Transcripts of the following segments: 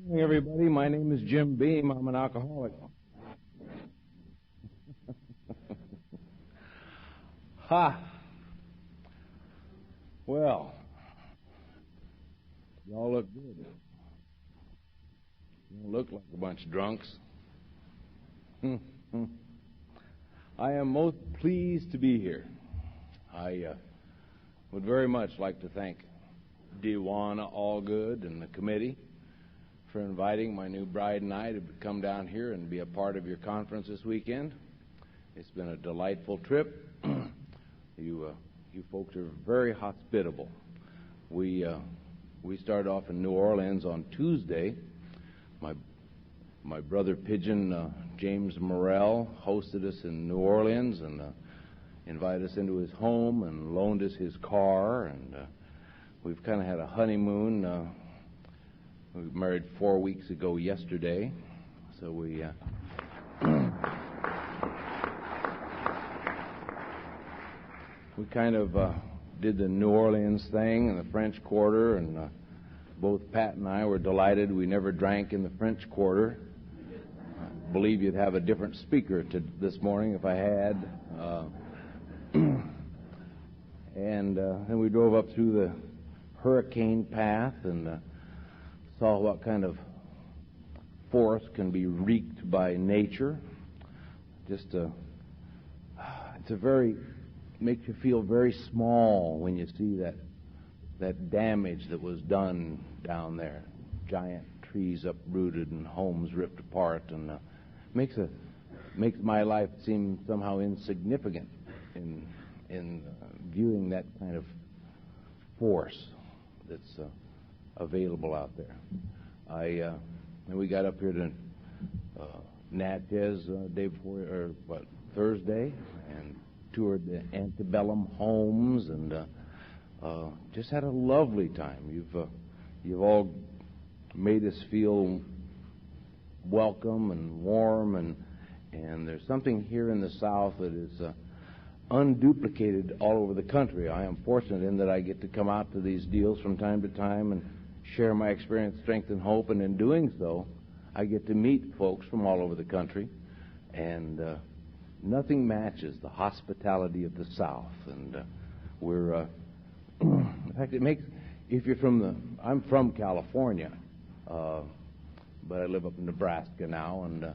Hey everybody, my name is Jim Beam. I'm an alcoholic. Ha! Well, y'all look good. You don't look like a bunch of drunks. I am most pleased to be here. I would very much like to thank Dewana Allgood and the committee for inviting my new bride and I to come down here and be a part of your conference this weekend. It's been a delightful trip. You folks are very hospitable. We started off in New Orleans on Tuesday. My brother Pigeon, James Morrell, hosted us in New Orleans and invited us into his home and loaned us his car. And we've kind of had a honeymoon. We were married 4 weeks ago yesterday, so we kind of did the New Orleans thing in the French Quarter, and both Pat and I were delighted we never drank in the French Quarter. I believe you'd have a different speaker this morning if I had. And then we drove up through the hurricane path and saw what kind of force can be wreaked by nature. Just makes you feel very small when you see that damage that was done down there. Giant trees uprooted and homes ripped apart, and makes my life seem somehow insignificant in viewing that kind of force that's available out there. We got up here to Natchez day before, Thursday, and toured the antebellum homes, and just had a lovely time. You've all made us feel welcome and warm, and there's something here in the South that is unduplicated all over the country. I am fortunate in that I get to come out to these deals from time to time and share my experience, strength, and hope, and in doing so, I get to meet folks from all over the country, and nothing matches the hospitality of the South. And we're, in fact, it makes, if you're I'm from California, but I live up in Nebraska now, and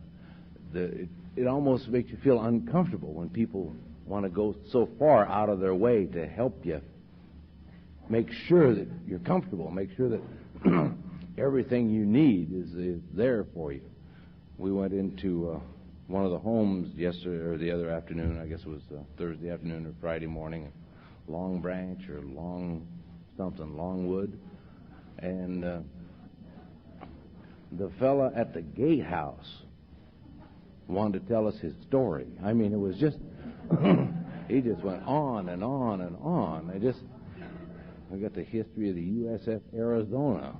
it almost makes you feel uncomfortable when people want to go so far out of their way to help you make sure that you're comfortable, make sure that everything you need is there for you. We went into one of the homes yesterday, or the other afternoon, I guess it was Thursday afternoon or Friday morning, Long Branch or Longwood, and the fella at the gatehouse wanted to tell us his story. I mean, it was just, he just went on and on and on. I got the history of the USS Arizona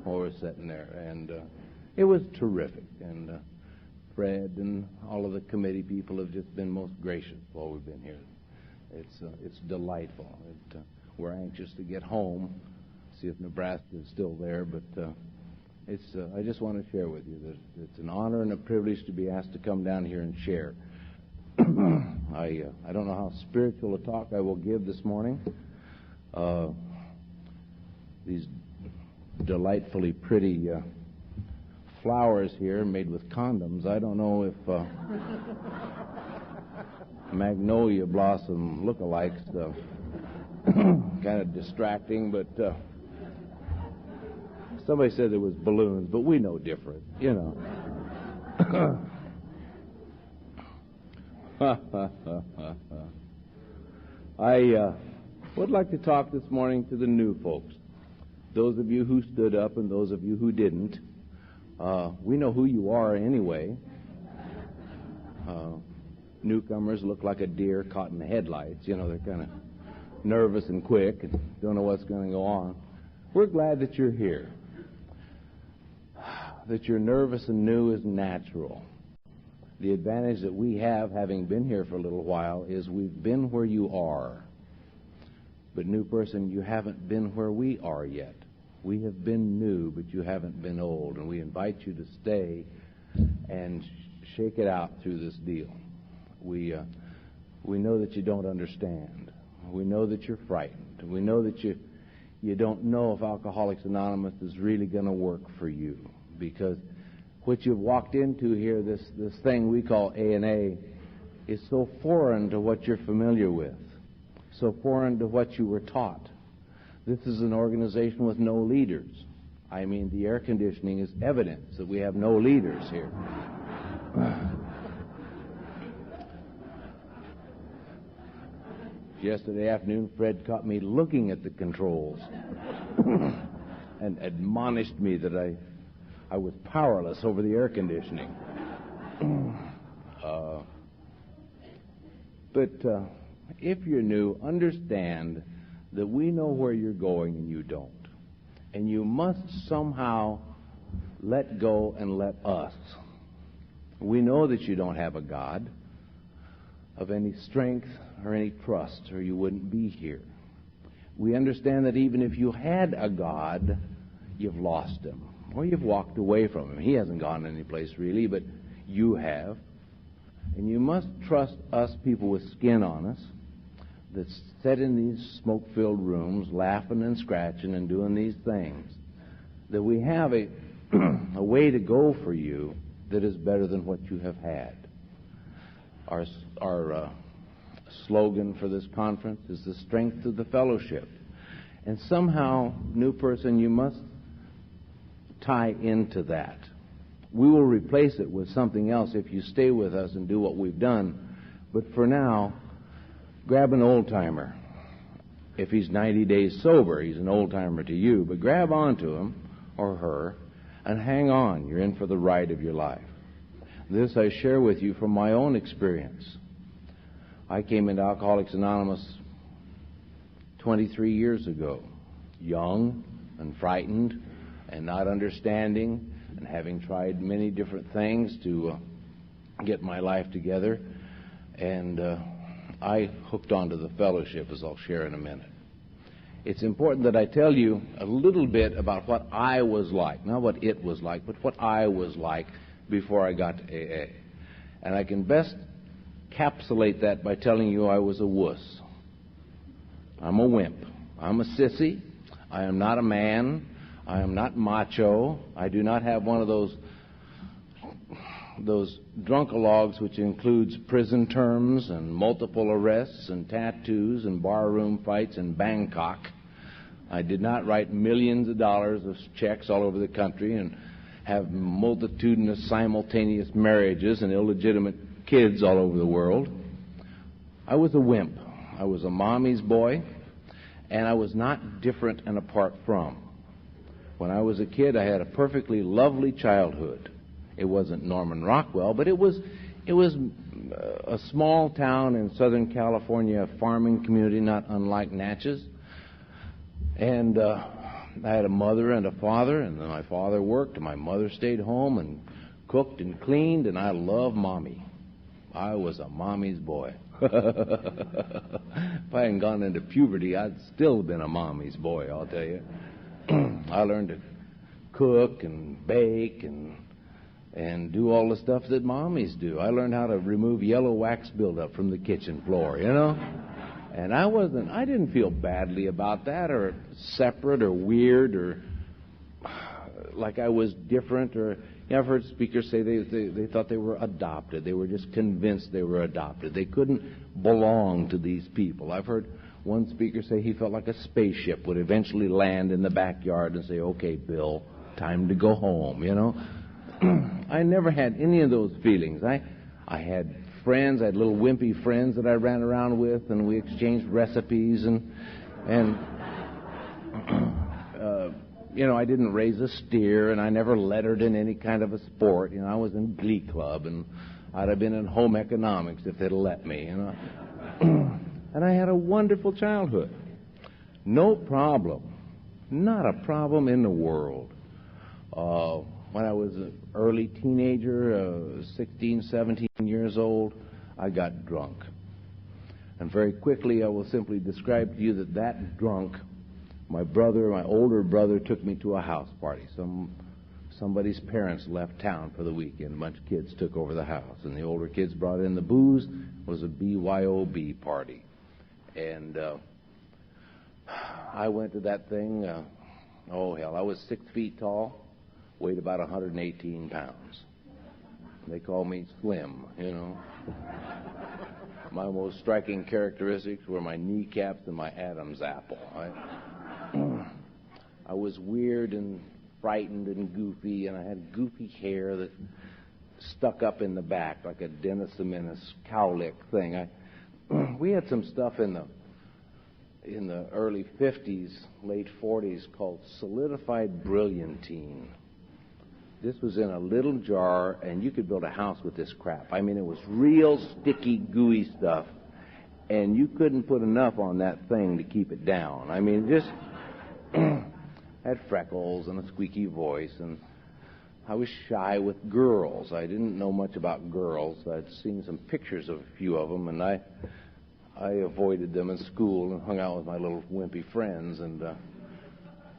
while we're sitting there, and it was terrific. And Fred and all of the committee people have just been most gracious while we've been here. It's delightful. We're anxious to get home, see if Nebraska is still there, but I just want to share with you that it's an honor and a privilege to be asked to come down here and share. I don't know how spiritual a talk I will give this morning. These delightfully pretty flowers here made with condoms. I don't know if magnolia blossom look-alikes, kind of distracting, but somebody said there was balloons, but we know different, you know. I would like to talk this morning to the new folks, those of you who stood up and those of you who didn't. We know who you are anyway. Newcomers look like a deer caught in the headlights. You know, they're kind of nervous and quick and don't know what's going to go on. We're glad that you're here. That you're nervous and new is natural. The advantage that we have, having been here for a little while, is we've been where you are. But new person, you haven't been where we are yet. We have been new, but you haven't been old, and we invite you to stay and shake it out through this deal. We know that you don't understand. We know that you're frightened. We know that you don't know if Alcoholics Anonymous is really going to work for you, because what you've walked into here, this thing we call A&A, is so foreign to what you're familiar with, so foreign to what you were taught. This is an organization with no leaders. I mean, the air conditioning is evidence that we have no leaders here. Yesterday afternoon, Fred caught me looking at the controls and admonished me that I was powerless over the air conditioning. But if you're new, understand that we know where you're going and you don't. And you must somehow let go and let us. We know that you don't have a God of any strength or any trust, or you wouldn't be here. We understand that even if you had a God, you've lost him, or you've walked away from him. He hasn't gone anyplace really, but you have. And you must trust us people with skin on us that sit in these smoke-filled rooms laughing and scratching and doing these things, that we have a way to go for you that is better than what you have had. Our slogan for this conference is the strength of the fellowship. And somehow, new person, you must tie into that. We will replace it with something else if you stay with us and do what we've done. But for now, grab an old-timer. If he's 90 days sober, he's an old-timer to you. But grab onto him or her and hang on. You're in for the ride of your life. This I share with you from my own experience. I came into Alcoholics Anonymous 23 years ago, young and frightened and not understanding, and having tried many different things to get my life together. And I hooked onto the fellowship, as I'll share in a minute. It's important that I tell you a little bit about what I was like. Not what it was like, but what I was like before I got to AA. And I can best encapsulate that by telling you I was a wuss. I'm a wimp. I'm a sissy. I am not a man. I am not macho. I do not have one of those drunkalogs which includes prison terms and multiple arrests and tattoos and barroom fights in Bangkok. I did not write millions of dollars of checks all over the country and have multitudinous simultaneous marriages and illegitimate kids all over the world. I was a wimp. I was a mommy's boy, and I was not different and apart from. When I was a kid, I had a perfectly lovely childhood. It wasn't Norman Rockwell, but it was a small town in Southern California, a farming community not unlike Natchez. And I had a mother and a father, and my father worked, and my mother stayed home and cooked and cleaned, and I loved Mommy. I was a mommy's boy. If I hadn't gone into puberty, I'd still been a mommy's boy, I'll tell you. I learned to cook and bake and do all the stuff that mommies do. I learned how to remove yellow wax buildup from the kitchen floor, you know? And I didn't feel badly about that, or separate, or weird, or like I was different, or I've heard speakers say they thought they were adopted. They were just convinced they were adopted. They couldn't belong to these people. I've heard one speaker say he felt like a spaceship would eventually land in the backyard and say, "Okay, Bill, time to go home," you know? I never had any of those feelings. I had friends. I had little wimpy friends that I ran around with, and we exchanged recipes, and you know, I didn't raise a steer, and I never lettered in any kind of a sport. You know, I was in Glee Club, and I'd have been in home economics if they'd have let me, you know. And I had a wonderful childhood. No problem. Not a problem in the world. When I was an early teenager, 16, 17 years old, I got drunk. And very quickly I will simply describe to you that drunk my older brother, took me to a house party. Somebody's parents left town for the weekend. A bunch of kids took over the house, and the older kids brought in the booze. It was a BYOB party. And I went to that thing. I was 6 feet tall, weighed about 118 pounds. They called me Slim, My most striking characteristics were my kneecaps and my Adam's apple. I was weird and frightened and goofy, and I had goofy hair that stuck up in the back like a Dennis the Menace cowlick thing. We had some stuff in the early 50s, late 40s called solidified brilliantine. This was in a little jar, and you could build a house with this crap. It was real sticky, gooey stuff, and you couldn't put enough on that thing to keep it down. Just had freckles and a squeaky voice, and I was shy with girls. I didn't know much about girls. I'd seen some pictures of a few of them, and I avoided them in school and hung out with my little wimpy friends. And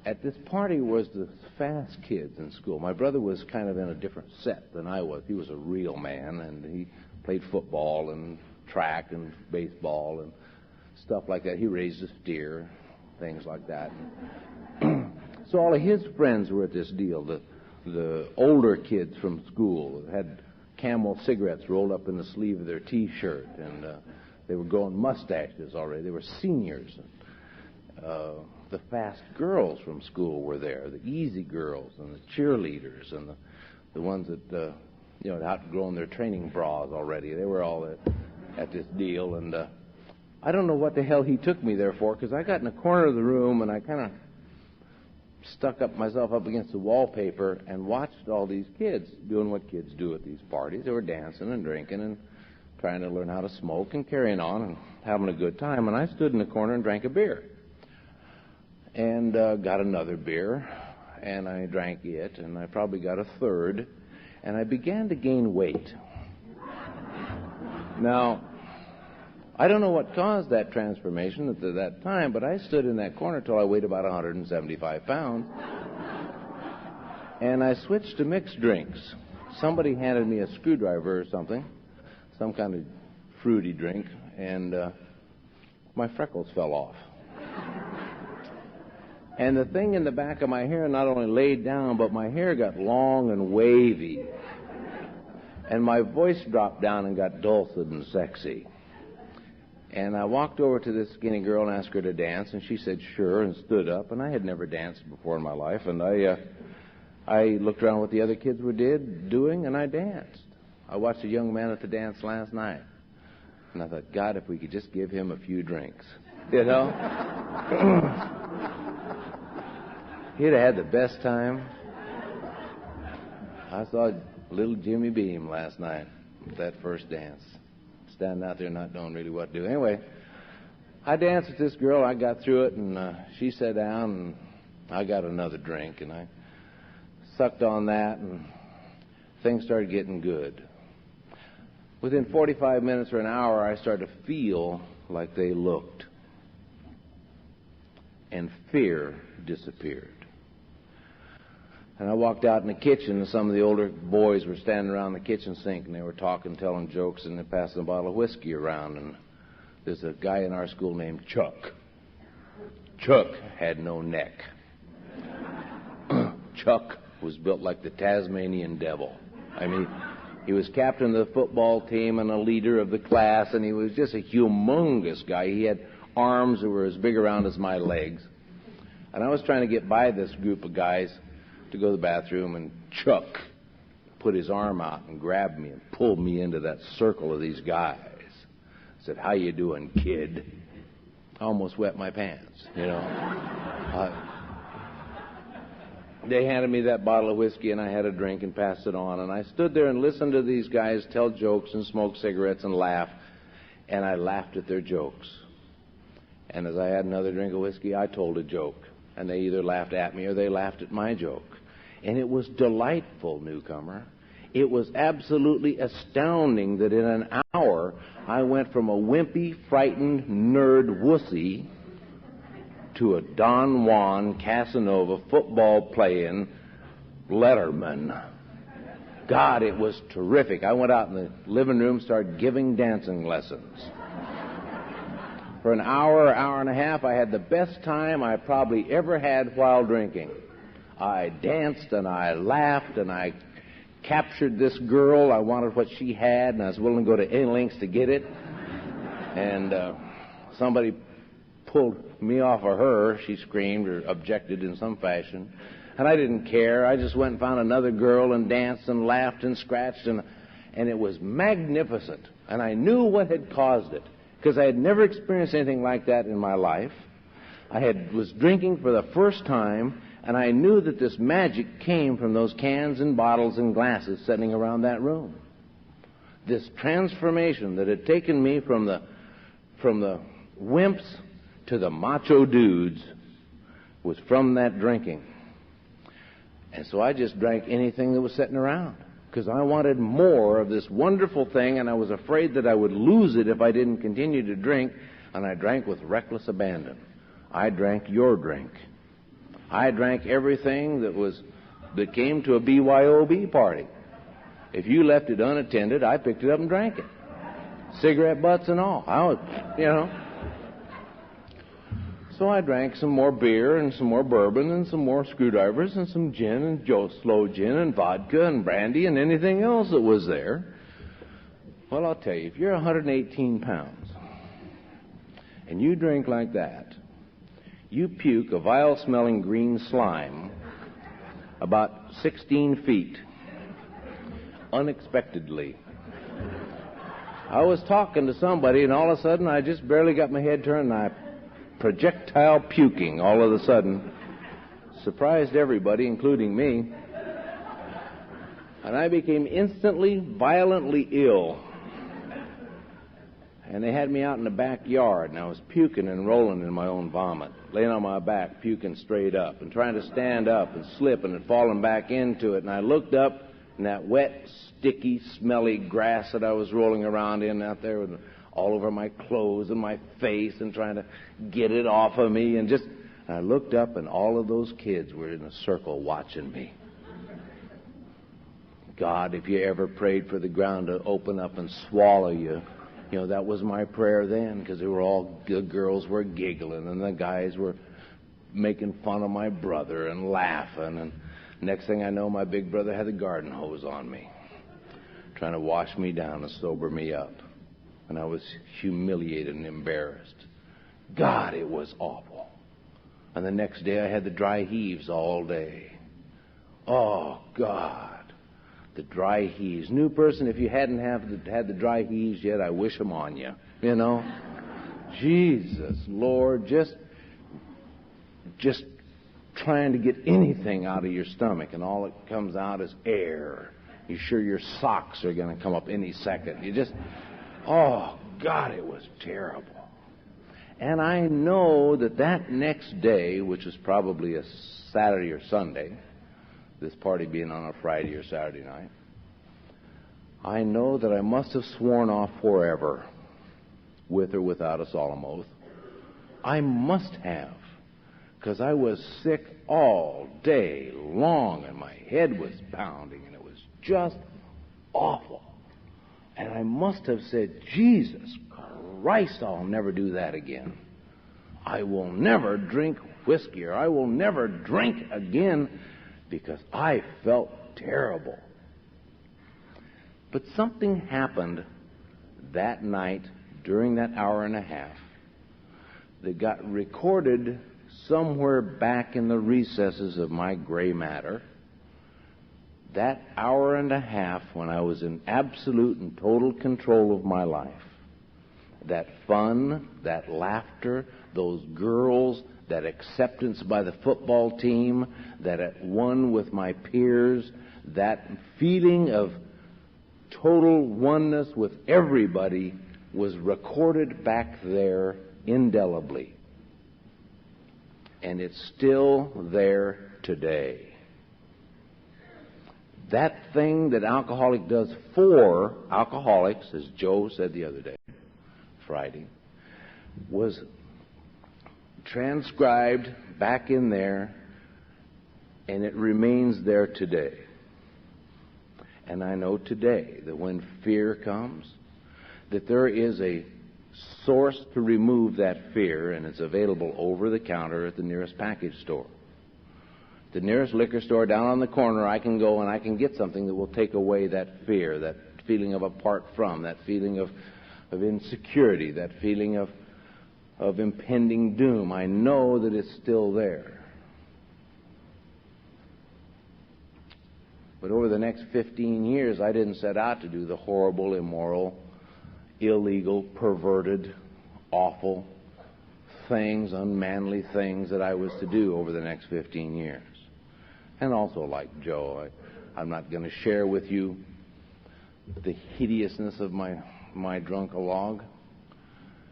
at this party was the fast kids in school. My brother was kind of in a different set than I was. He was a real man, and he played football and track and baseball and stuff like that. He raised a steer, things like that. So all of his friends were at this deal. The older kids from school had Camel cigarettes rolled up in the sleeve of their T-shirt, and they were growing mustaches already. They were seniors. The fast girls from school were there, the easy girls and the cheerleaders and the ones that had outgrown their training bras already. They were all at this deal, and I don't know what the hell he took me there for, because I got in a corner of the room and I kind of stuck myself up against the wallpaper and watched all these kids doing what kids do at these parties. They were dancing and drinking and trying to learn how to smoke and carrying on and having a good time. And I stood in the corner and drank a beer and got another beer, and I drank it, and I probably got a third, and I began to gain weight. Now, I don't know what caused that transformation at that time, but I stood in that corner till I weighed about 175 pounds. And I switched to mixed drinks. Somebody handed me a screwdriver or something, some kind of fruity drink, and my freckles fell off. And the thing in the back of my hair not only laid down, but my hair got long and wavy. And my voice dropped down and got dulcet and sexy. And I walked over to this skinny girl and asked her to dance, and she said sure, and stood up. And I had never danced before in my life, and I looked around what the other kids were doing, and I danced. I watched a young man at the dance last night, and I thought, God, if we could just give him a few drinks, He'd have had the best time. I saw little Jimmy Beam last night at that first dance, standing out there not knowing really what to do. Anyway, I danced with this girl. I got through it, and she sat down, and I got another drink, and I sucked on that, and things started getting good. Within 45 minutes or an hour, I started to feel like they looked, and fear disappeared. And I walked out in the kitchen, and some of the older boys were standing around the kitchen sink, and they were talking, telling jokes, and they're passing a bottle of whiskey around. And there's a guy in our school named Chuck. Chuck had no neck. Chuck was built like the Tasmanian devil. I mean, he was captain of the football team and a leader of the class, and he was just a humongous guy. He had arms that were as big around as my legs. And I was trying to get by this group of guys to go to the bathroom, and Chuck put his arm out and grabbed me and pulled me into that circle of these guys. Said, "How you doing, kid?" I almost wet my pants, They handed me that bottle of whiskey, and I had a drink and passed it on. And I stood there and listened to these guys tell jokes and smoke cigarettes and laugh. And I laughed at their jokes. And as I had another drink of whiskey, I told a joke. And they either laughed at me or they laughed at my joke. And it was delightful, newcomer. It was absolutely astounding that in an hour I went from a wimpy, frightened nerd wussy to a Don Juan Casanova football-playing Letterman. God, it was terrific. I went out in the living room, started giving dancing lessons. For an hour, hour and a half, I had the best time I probably ever had while drinking. I danced and I laughed and I captured this girl. I wanted what she had, and I was willing to go to any lengths to get it. And somebody pulled me off of her. She screamed or objected in some fashion. And I didn't care. I just went and found another girl and danced and laughed and scratched, and it was magnificent. And I knew what had caused it, because I had never experienced anything like that in my life. I was drinking for the first time, and I knew that this magic came from those cans and bottles and glasses sitting around that room. This transformation that had taken me from the wimps to the macho dudes was from that drinking. And so I just drank anything that was sitting around, because I wanted more of this wonderful thing, and I was afraid that I would lose it if I didn't continue to drink, and I drank with reckless abandon. I drank your drink. I drank everything that came to a BYOB party. If you left it unattended, I picked it up and drank it. Cigarette butts and all. So I drank some more beer and some more bourbon and some more screwdrivers and some gin and slow gin and vodka and brandy and anything else that was there. Well, I'll tell you, if you're 118 pounds and you drink like that, you puke a vile-smelling green slime about 16 feet unexpectedly. I was talking to somebody, and all of a sudden I just barely got my head turned, and I projectile puking all of a sudden. Surprised everybody, including me. And I became instantly, violently ill. And they had me out in the backyard, and I was puking and rolling in my own vomit, laying on my back, puking straight up, and trying to stand up and slipping and falling back into it. And I looked up, and that wet, sticky, smelly grass that I was rolling around in out there with all over my clothes and my face and trying to get it off of me. And I looked up, and all of those kids were in a circle watching me. God, if you ever prayed for the ground to open up and swallow you, that was my prayer then, because the girls were giggling and the guys were making fun of my brother and laughing. And next thing I know, my big brother had the garden hose on me, trying to wash me down and sober me up. And I was humiliated and embarrassed. God, it was awful. And the next day I had the dry heaves all day. Oh, God, the dry heaves. New person, if you hadn't had the dry heaves yet, I wish them on you. Jesus, Lord, just trying to get anything out of your stomach, and all that comes out is air. You're sure your socks are going to come up any second. Oh, God, it was terrible. And I know that next day, which was probably a Saturday or Sunday, this party being on a Friday or Saturday night, I know that I must have sworn off forever, with or without a solemn oath. I must have, because I was sick all day long, and my head was pounding, and it was just awful. And I must have said, Jesus Christ, I'll never do that again. I will never drink whiskey, or I will never drink again, because I felt terrible. But something happened that night during that hour and a half that got recorded somewhere back in the recesses of my gray matter. That hour and a half when I was in absolute and total control of my life. That fun, that laughter, those girls, that acceptance by the football team, that at one with my peers, that feeling of total oneness with everybody was recorded back there indelibly. And it's still there today. That thing that alcoholic does for alcoholics, as Joe said the other day, Friday, was transcribed back in there, and it remains there today. And I know today that when fear comes, that there is a source to remove that fear, and it's available over the counter at the nearest package store. The nearest liquor store down on the corner, I can go and I can get something that will take away that fear, that feeling of apart from, that feeling of insecurity, that feeling of impending doom. I know that it's still there. But over the next 15 years, I didn't set out to do the horrible, immoral, illegal, perverted, awful things, unmanly things that I was to do over the next 15 years. And also, like Joe, I'm not going to share with you the hideousness of my drunk-a-log.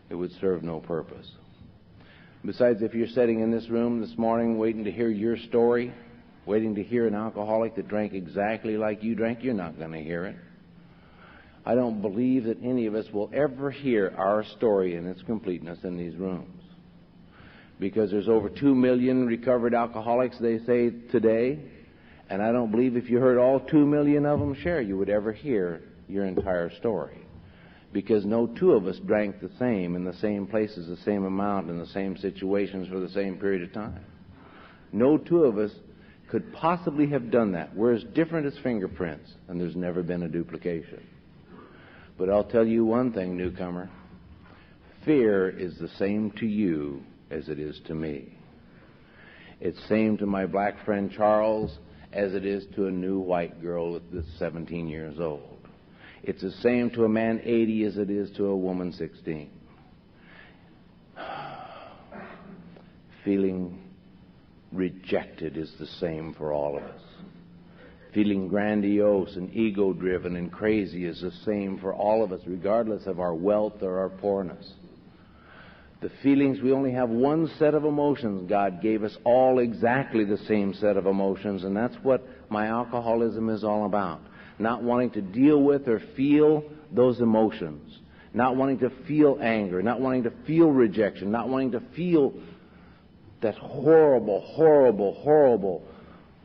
It would serve no purpose. Besides, if you're sitting in this room this morning waiting to hear your story, waiting to hear an alcoholic that drank exactly like you drank, you're not going to hear it. I don't believe that any of us will ever hear our story in its completeness in these rooms. Because there's over 2 million recovered alcoholics, they say, today. And I don't believe if you heard all 2 million of them share, you would ever hear your entire story. Because no two of us drank the same, in the same places, the same amount, in the same situations for the same period of time. No two of us could possibly have done that. We're as different as fingerprints, and there's never been a duplication. But I'll tell you one thing, newcomer. Fear is the same to you as it is to me. It's the same to my black friend Charles as it is to a new white girl that's 17 years old. It's the same to a man 80 as it is to a woman 16. Feeling rejected is the same for all of us. Feeling grandiose and ego-driven and crazy is the same for all of us, regardless of our wealth or our poorness. The feelings, we only have one set of emotions. God gave us all exactly the same set of emotions, and that's what my alcoholism is all about. Not wanting to deal with or feel those emotions. Not wanting to feel anger. Not wanting to feel rejection. Not wanting to feel that horrible, horrible, horrible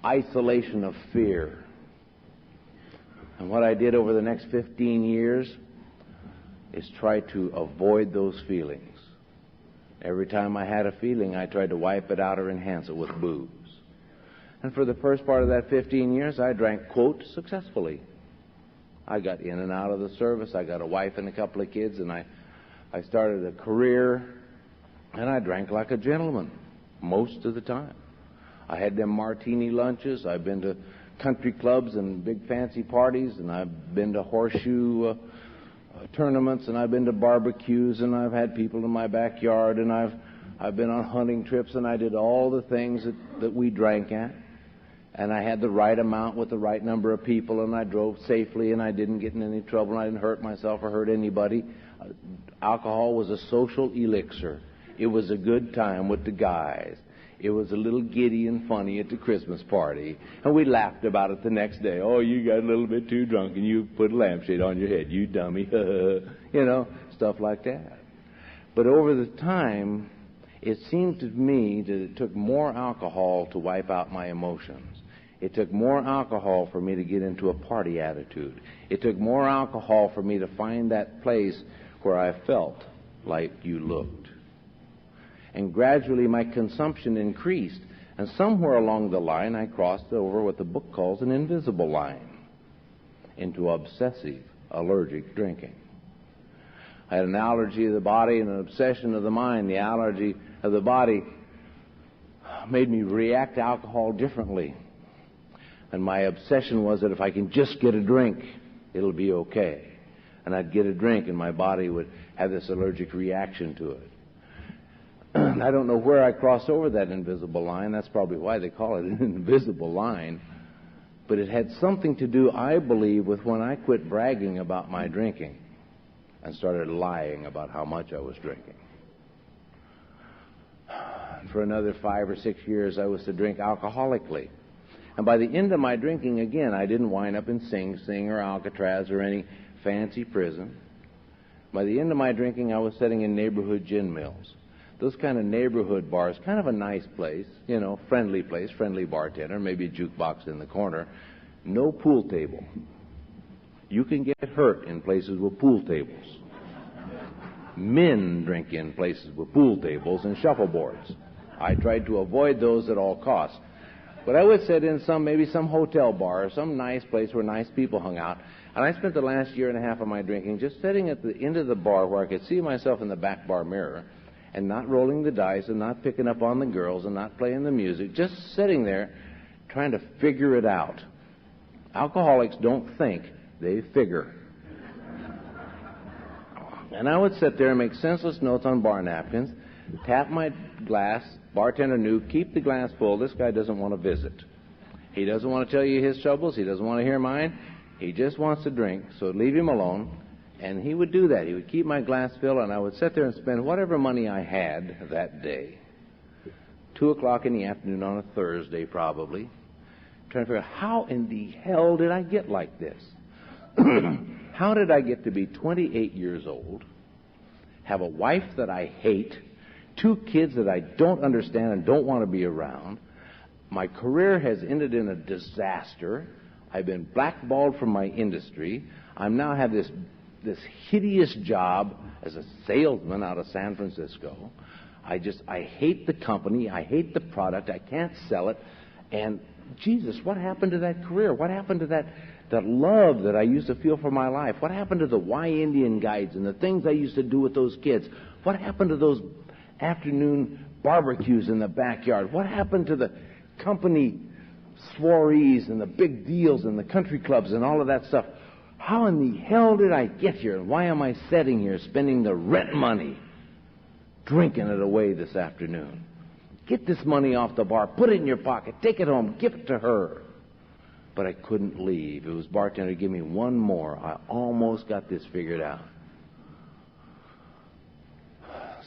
isolation of fear. And what I did over the next 15 years is try to avoid those feelings. Every time I had a feeling, I tried to wipe it out or enhance it with booze. And for the first part of that 15 years, I drank, quote, successfully. I got in and out of the service. I got a wife and a couple of kids, and I started a career, and I drank like a gentleman most of the time. I had them martini lunches. I've been to country clubs and big fancy parties, and I've been to horseshoe tournaments, and I've been to barbecues, and I've had people in my backyard, and I've been on hunting trips, and I did all the things that we drank at. And I had the right amount with the right number of people, and I drove safely, and I didn't get in any trouble, and I didn't hurt myself or hurt anybody. Alcohol was a social elixir. It was a good time with the guys. It was a little giddy and funny at the Christmas party, and we laughed about it the next day. Oh, you got a little bit too drunk, and you put a lampshade on your head, you dummy. Stuff like that. But over the time, it seemed to me that it took more alcohol to wipe out my emotions. It took more alcohol for me to get into a party attitude. It took more alcohol for me to find that place where I felt like you looked. And gradually my consumption increased, and somewhere along the line I crossed over what the book calls an invisible line into obsessive, allergic drinking. I had an allergy of the body and an obsession of the mind. The allergy of the body made me react to alcohol differently. And my obsession was that if I can just get a drink, it'll be okay. And I'd get a drink and my body would have this allergic reaction to it. I don't know where I crossed over that invisible line. That's probably why they call it an invisible line. But it had something to do, I believe, with when I quit bragging about my drinking and started lying about how much I was drinking. For another 5 or 6 years, I was to drink alcoholically. And by the end of my drinking, again, I didn't wind up in Sing Sing or Alcatraz or any fancy prison. By the end of my drinking, I was sitting in neighborhood gin mills. those kind of neighborhood bars, kind of a nice place, friendly place, friendly bartender, maybe a jukebox in the corner. No pool table. You can get hurt in places with pool tables. Men drink in places with pool tables and shuffleboards. I tried to avoid those at all costs. But I would sit in maybe some hotel bar, some nice place where nice people hung out. And I spent the last year and a half of my drinking just sitting at the end of the bar where I could see myself in the back bar mirror and not rolling the dice and not picking up on the girls and not playing the music, just sitting there trying to figure it out. Alcoholics don't think, they figure. And I would sit there and make senseless notes on bar napkins, tap my glass. Bartender knew, keep the glass full. This guy doesn't want to visit. He doesn't want to tell you his troubles. He doesn't want to hear mine. He just wants to drink, so leave him alone. And he would do that. He would keep my glass filled, and I would sit there and spend whatever money I had that day. 2 o'clock in the afternoon on a Thursday, probably, trying to figure out how in the hell did I get like this? How did I get to be 28 years old, have a wife that I hate, 2 kids that I don't understand and don't want to be around? My career has ended in a disaster. I've been blackballed from my industry. I now have this hideous job as a salesman out of San Francisco. I hate the company. I hate the product. I can't sell it. And Jesus, what happened to that career? What happened to that love that I used to feel for my life? What happened to the Y Indian guides and the things I used to do with those kids? What happened to those afternoon barbecues in the backyard? What happened to the company soirees and the big deals and the country clubs and all of that stuff? How in the hell did I get here? And why am I sitting here spending the rent money, drinking it away this afternoon? Get this money off the bar, put it in your pocket, take it home, give it to her. But I couldn't leave. It was bartender, give me one more. I almost got this figured out.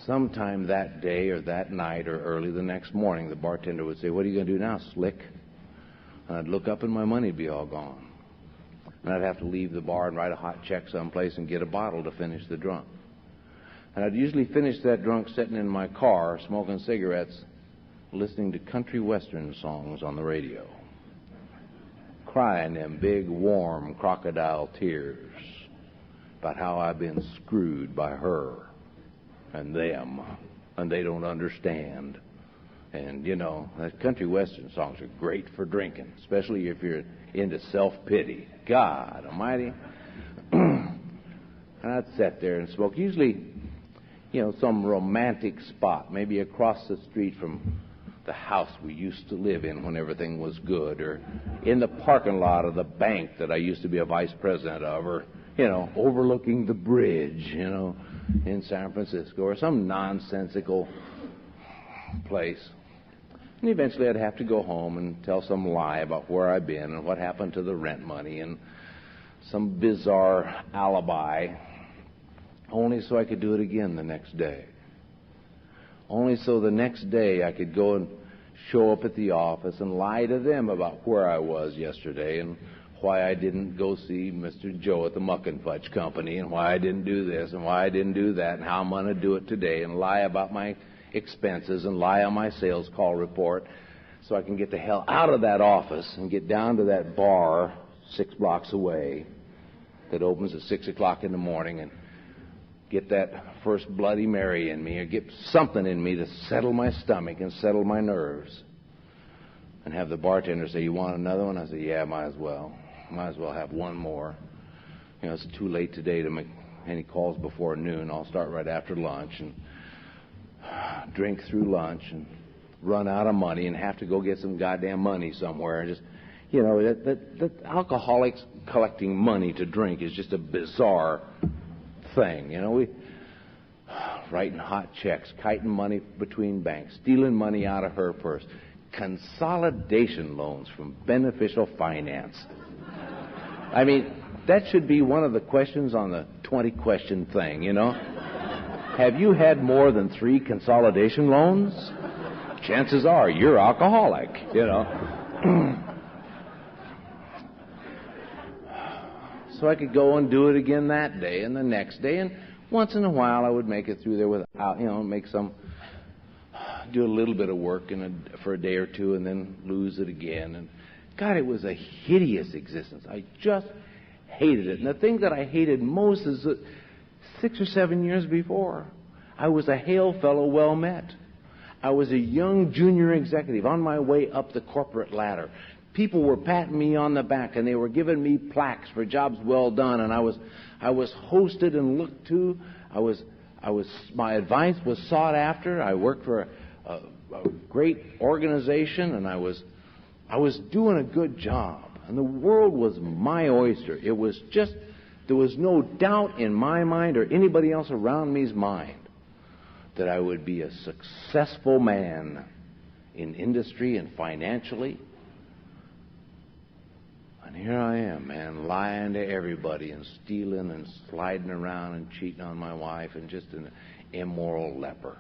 Sometime that day or that night or early the next morning, the bartender would say, "What are you going to do now, slick?" And I'd look up and my money would be all gone. And I'd have to leave the bar and write a hot check someplace and get a bottle to finish the drunk. And I'd usually finish that drunk sitting in my car, smoking cigarettes, listening to country western songs on the radio, crying them big, warm crocodile tears about how I've been screwed by her and them, and they don't understand. And, that country western songs are great for drinking, especially if you're into self-pity. God almighty. And I'd sit there and smoke, usually, some romantic spot, maybe across the street from the house we used to live in when everything was good, or in the parking lot of the bank that I used to be a vice president of, or, overlooking the bridge, in San Francisco, or some nonsensical place. And eventually I'd have to go home and tell some lie about where I've been and what happened to the rent money and some bizarre alibi, only so I could do it again the next day. Only so the next day I could go and show up at the office and lie to them about where I was yesterday and why I didn't go see Mr. Joe at the Muck and Fudge Company and why I didn't do this and why I didn't do that and how I'm going to do it today, and lie about my expenses and lie on my sales call report so I can get the hell out of that office and get down to that bar 6 blocks away that opens at 6 o'clock in the morning and get that first Bloody Mary in me, or get something in me to settle my stomach and settle my nerves, and have the bartender say, "You want another one?" I say, "Yeah, might as well. Might as well have one more. It's too late today to make any calls before noon. I'll start right after lunch and drink through lunch and run out of money and have to go get some goddamn money somewhere." And just, that alcoholics collecting money to drink is just a bizarre thing. We writing hot checks, kiting money between banks, stealing money out of her purse, consolidation loans from beneficial finance. I mean, that should be one of the questions on the 20-question thing, Have you had more than 3 consolidation loans? Chances are you're alcoholic, So I could go and do it again that day and the next day, and once in a while I would make it through there without, make some do a little bit of work for a day or two and then lose it again. And God, it was a hideous existence. I just hated it. And the thing that I hated most is that 6 or 7 years before, I was a hail fellow well met. I was a young junior executive on my way up the corporate ladder. People were patting me on the back and they were giving me plaques for jobs well done, and I was hosted and looked to. My advice was sought after. I worked for a great organization, and I was doing a good job. And the world was my oyster. It was just, there was no doubt in my mind or anybody else around me's mind that I would be a successful man in industry and financially. And here I am, man, lying to everybody and stealing and sliding around and cheating on my wife and just an immoral leper.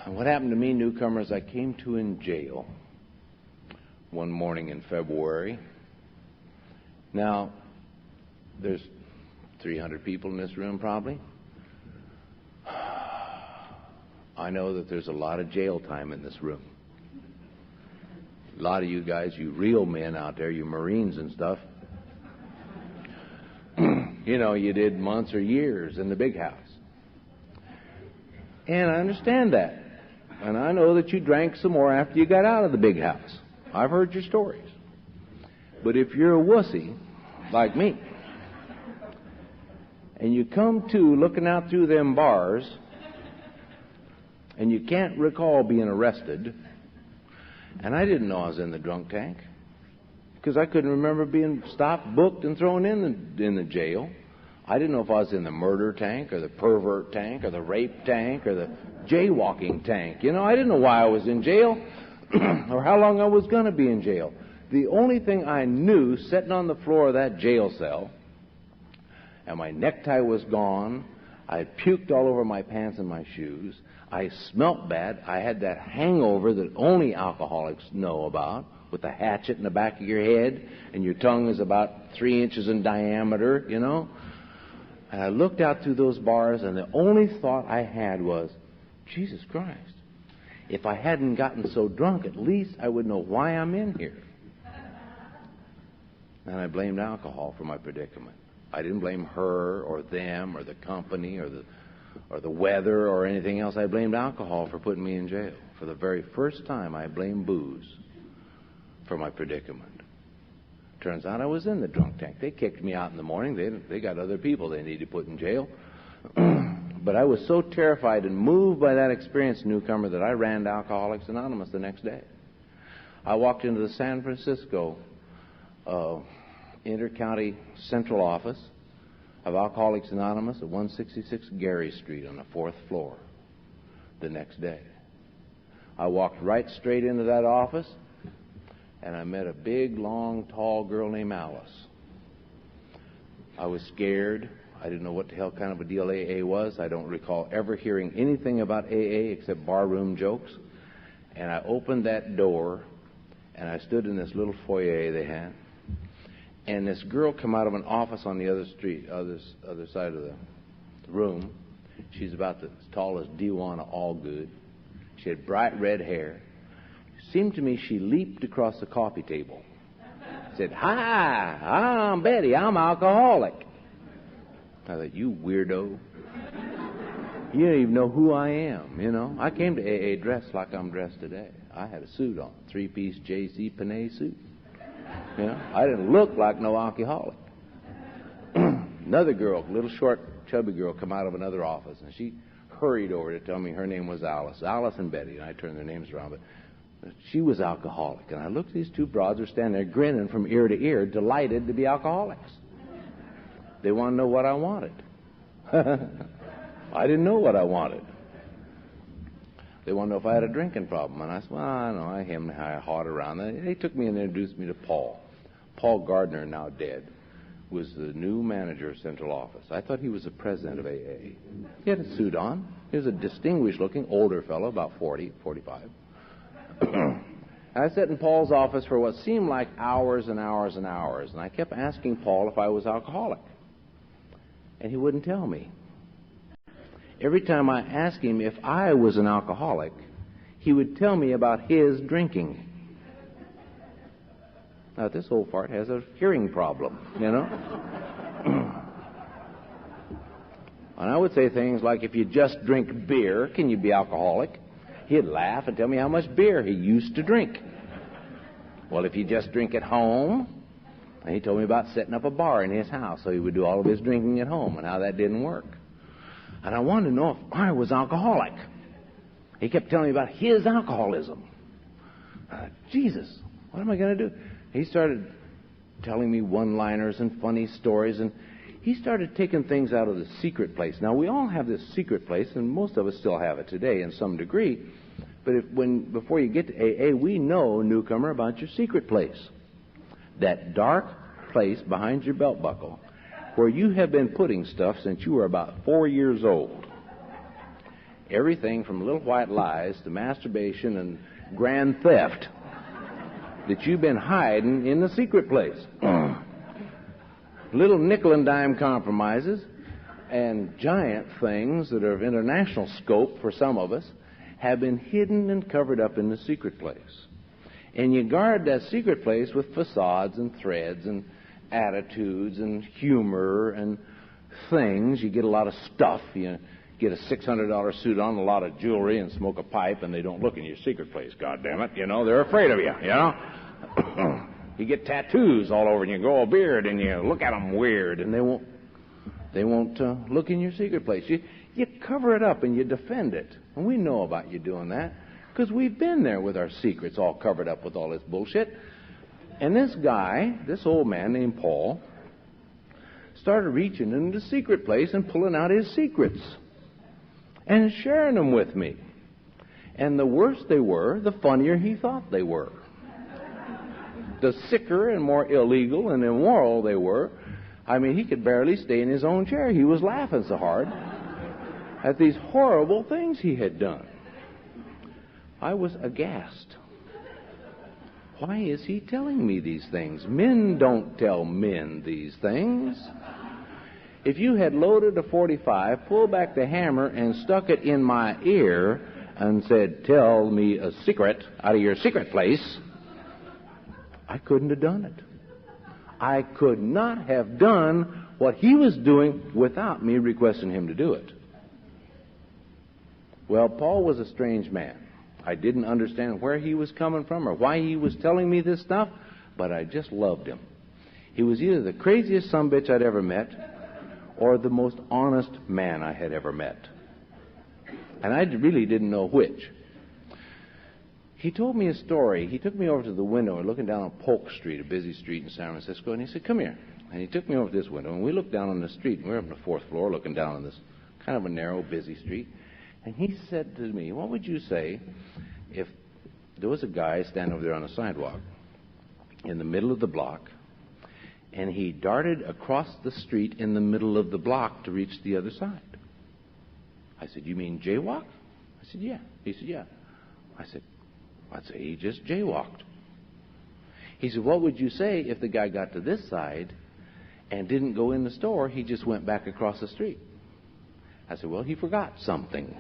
And what happened to me, newcomers, I came to in jail one morning in February. Now, there's 300 people in this room probably. I know that there's a lot of jail time in this room. A lot of you guys, you real men out there, you Marines and stuff, you did months or years in the big house. And I understand that. And I know that you drank some more after you got out of the big house. I've heard your stories. But if you're a wussy, like me, and you come to looking out through them bars, and you can't recall being arrested, and I didn't know I was in the drunk tank, because I couldn't remember being stopped, booked, and thrown in the jail. I didn't know if I was in the murder tank, or the pervert tank, or the rape tank, or the jaywalking tank. I didn't know why I was in jail, or how long I was going to be in jail. The only thing I knew, sitting on the floor of that jail cell, and my necktie was gone, I had puked all over my pants and my shoes, I smelt bad, I had that hangover that only alcoholics know about, with the hatchet in the back of your head, and your tongue is about 3 inches in diameter, And I looked out through those bars, and the only thought I had was, Jesus Christ, if I hadn't gotten so drunk, at least I would know why I'm in here. And I blamed alcohol for my predicament. I didn't blame her or them or the company or the weather or anything else. I blamed alcohol for putting me in jail. For the very first time, I blamed booze for my predicament. Turns out I was in the drunk tank. They kicked me out in the morning. They got other people they need to put in jail. But I was so terrified and moved by that experience, newcomer, that I ran to Alcoholics Anonymous the next day. I walked into the San Francisco Inter-County Central Office of Alcoholics Anonymous at 166 Gary Street on the 4th floor the next day. I walked right straight into that office, and I met a big, long, tall girl named Alice. I was scared. I didn't know what the hell kind of a deal AA was. I don't recall ever hearing anything about AA except barroom jokes. And I opened that door, and I stood in this little foyer they had. And this girl came out of an office on the other side of the room. She's about as tall as Dewana Allgood. She had bright red hair. It seemed to me she leaped across the coffee table. Said, "Hi, I'm Betty. I'm alcoholic." I thought, you weirdo. You don't even know who I am, I came to AA dressed like I'm dressed today. I had a suit on, 3-piece J.C. Penney suit. I didn't look like no alcoholic. Another girl, little short, chubby girl, come out of another office, and she hurried over to tell me her name was Alice. Alice and Betty, and I turned their names around, but she was alcoholic. And I looked at these two broads who were standing there grinning from ear to ear, delighted to be alcoholics. They want to know what I wanted. I didn't know what I wanted. They want to know if I had a drinking problem. And I said, well, I know, I hem and I hawed around. They took me and introduced me to Paul. Paul Gardner, now dead, was the new manager of Central Office. I thought he was the president of AA. He had a suit on. He was a distinguished-looking older fellow, about 40, 45. I sat in Paul's office for what seemed like hours and hours and hours, and I kept asking Paul if I was alcoholic. And he wouldn't tell me. every time I asked him if I was an alcoholic, he would tell me about his drinking. Now, this old fart has a hearing problem, you know. And I would say things like, if you just drink beer, can you be alcoholic? He'd laugh and tell me how much beer he used to drink. Well, if you just drink at home, and he told me about setting up a bar in his house so he would do all of his drinking at home and how that didn't work. And I wanted to know if I was alcoholic. He kept telling me about his alcoholism. Jesus, what am I going to do? He started telling me one-liners and funny stories, and he started taking things out of the secret place. Now, we all have this secret place, and most of us still have it today in some degree. But before you get to AA, we know, newcomer, about your secret place. That dark place behind your belt buckle where you have been putting stuff since you were about 4 years old. Everything from little white lies to masturbation and grand theft that you've been hiding in the secret place. Little nickel and dime compromises and giant things that are of international scope for some of us have been hidden and covered up in the secret place. And you guard that secret place with facades and threads and attitudes and humor and things. You get a lot of stuff. You get a $600 suit on, a lot of jewelry, and smoke a pipe, and they don't look in your secret place, goddammit. You know, they're afraid of you, you know. You get tattoos all over, and you grow a beard, and you look at them weird, and they won't look in your secret place. You cover it up, and you defend it. And we know about you doing that, because we've been there with our secrets all covered up with all this bullshit. And this guy, this old man named Paul, started reaching into the secret place and pulling out his secrets and sharing them with me. And the worse they were, the funnier he thought they were. The sicker and more illegal and immoral they were, I mean, he could barely stay in his own chair. He was laughing so hard at these horrible things he had done. I was aghast. Why is he telling me these things? Men don't tell men these things. If you had loaded a .45, pulled back the hammer, and stuck it in my ear and said, "Tell me a secret out of your secret place," I couldn't have done it. I could not have done what he was doing without me requesting him to do it. Well, Paul was a strange man. I didn't understand where he was coming from or why he was telling me this stuff, but I just loved him. He was either the craziest sumbitch I'd ever met or the most honest man I had ever met. And I really didn't know which. He told me a story. He took me over to the window, looking down on Polk Street, a busy street in San Francisco, and he said, "Come here." And he took me over to this window, and we looked down on the street. And we were up on the fourth floor looking down on this kind of a narrow, busy street. And he said to me, "What would you say if there was a guy standing over there on the sidewalk in the middle of the block, and he darted across the street in the middle of the block to reach the other side?" I said, "You mean jaywalk?" I said, "Yeah." He said, "Yeah." I said, "I'd say he just jaywalked." He said, "What would you say if the guy got to this side and didn't go in the store, he just went back across the street?" I said, "Well, he forgot something."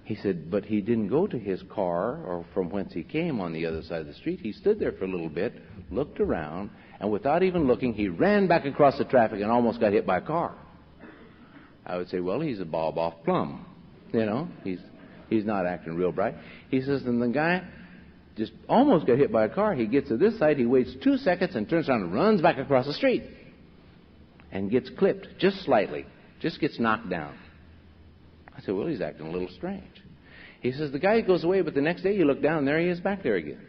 He said, "But he didn't go to his car or from whence he came on the other side of the street. He stood there for a little bit, looked around, and without even looking, he ran back across the traffic and almost got hit by a car." I would say, "Well, he's a bob off plum. You know, he's not acting real bright." He says, "And the guy just almost got hit by a car. He gets to this side, he waits 2 seconds and turns around and runs back across the street and gets clipped just slightly, just gets knocked down." I said, "Well, he's acting a little strange." He says, "The guy goes away, but the next day you look down and there he is back there again.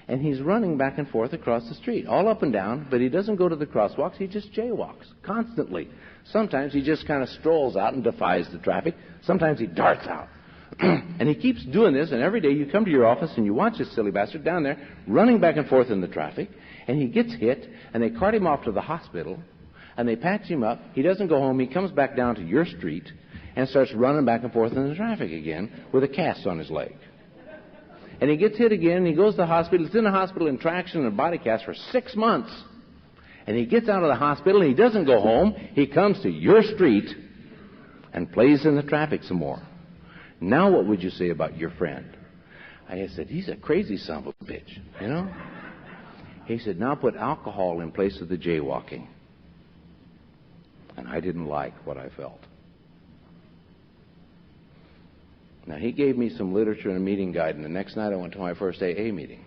And he's running back and forth across the street, all up and down, but he doesn't go to the crosswalks, he just jaywalks constantly. Sometimes he just kind of strolls out and defies the traffic. Sometimes he darts out. And he keeps doing this, and every day you come to your office and you watch this silly bastard down there running back and forth in the traffic, and he gets hit, and they cart him off to the hospital, and they patch him up. He doesn't go home. He comes back down to your street and starts running back and forth in the traffic again with a cast on his leg. And he gets hit again, and he goes to the hospital. He's in the hospital in traction and a body cast for 6 months. And he gets out of the hospital, and he doesn't go home. He comes to your street and plays in the traffic some more. Now what would you say about your friend? I said, he's a crazy son of a bitch, you know? He said, now put alcohol in place of the jaywalking. And I didn't like what I felt. Now, he gave me some literature and a meeting guide, and the next night I went to my first AA meeting.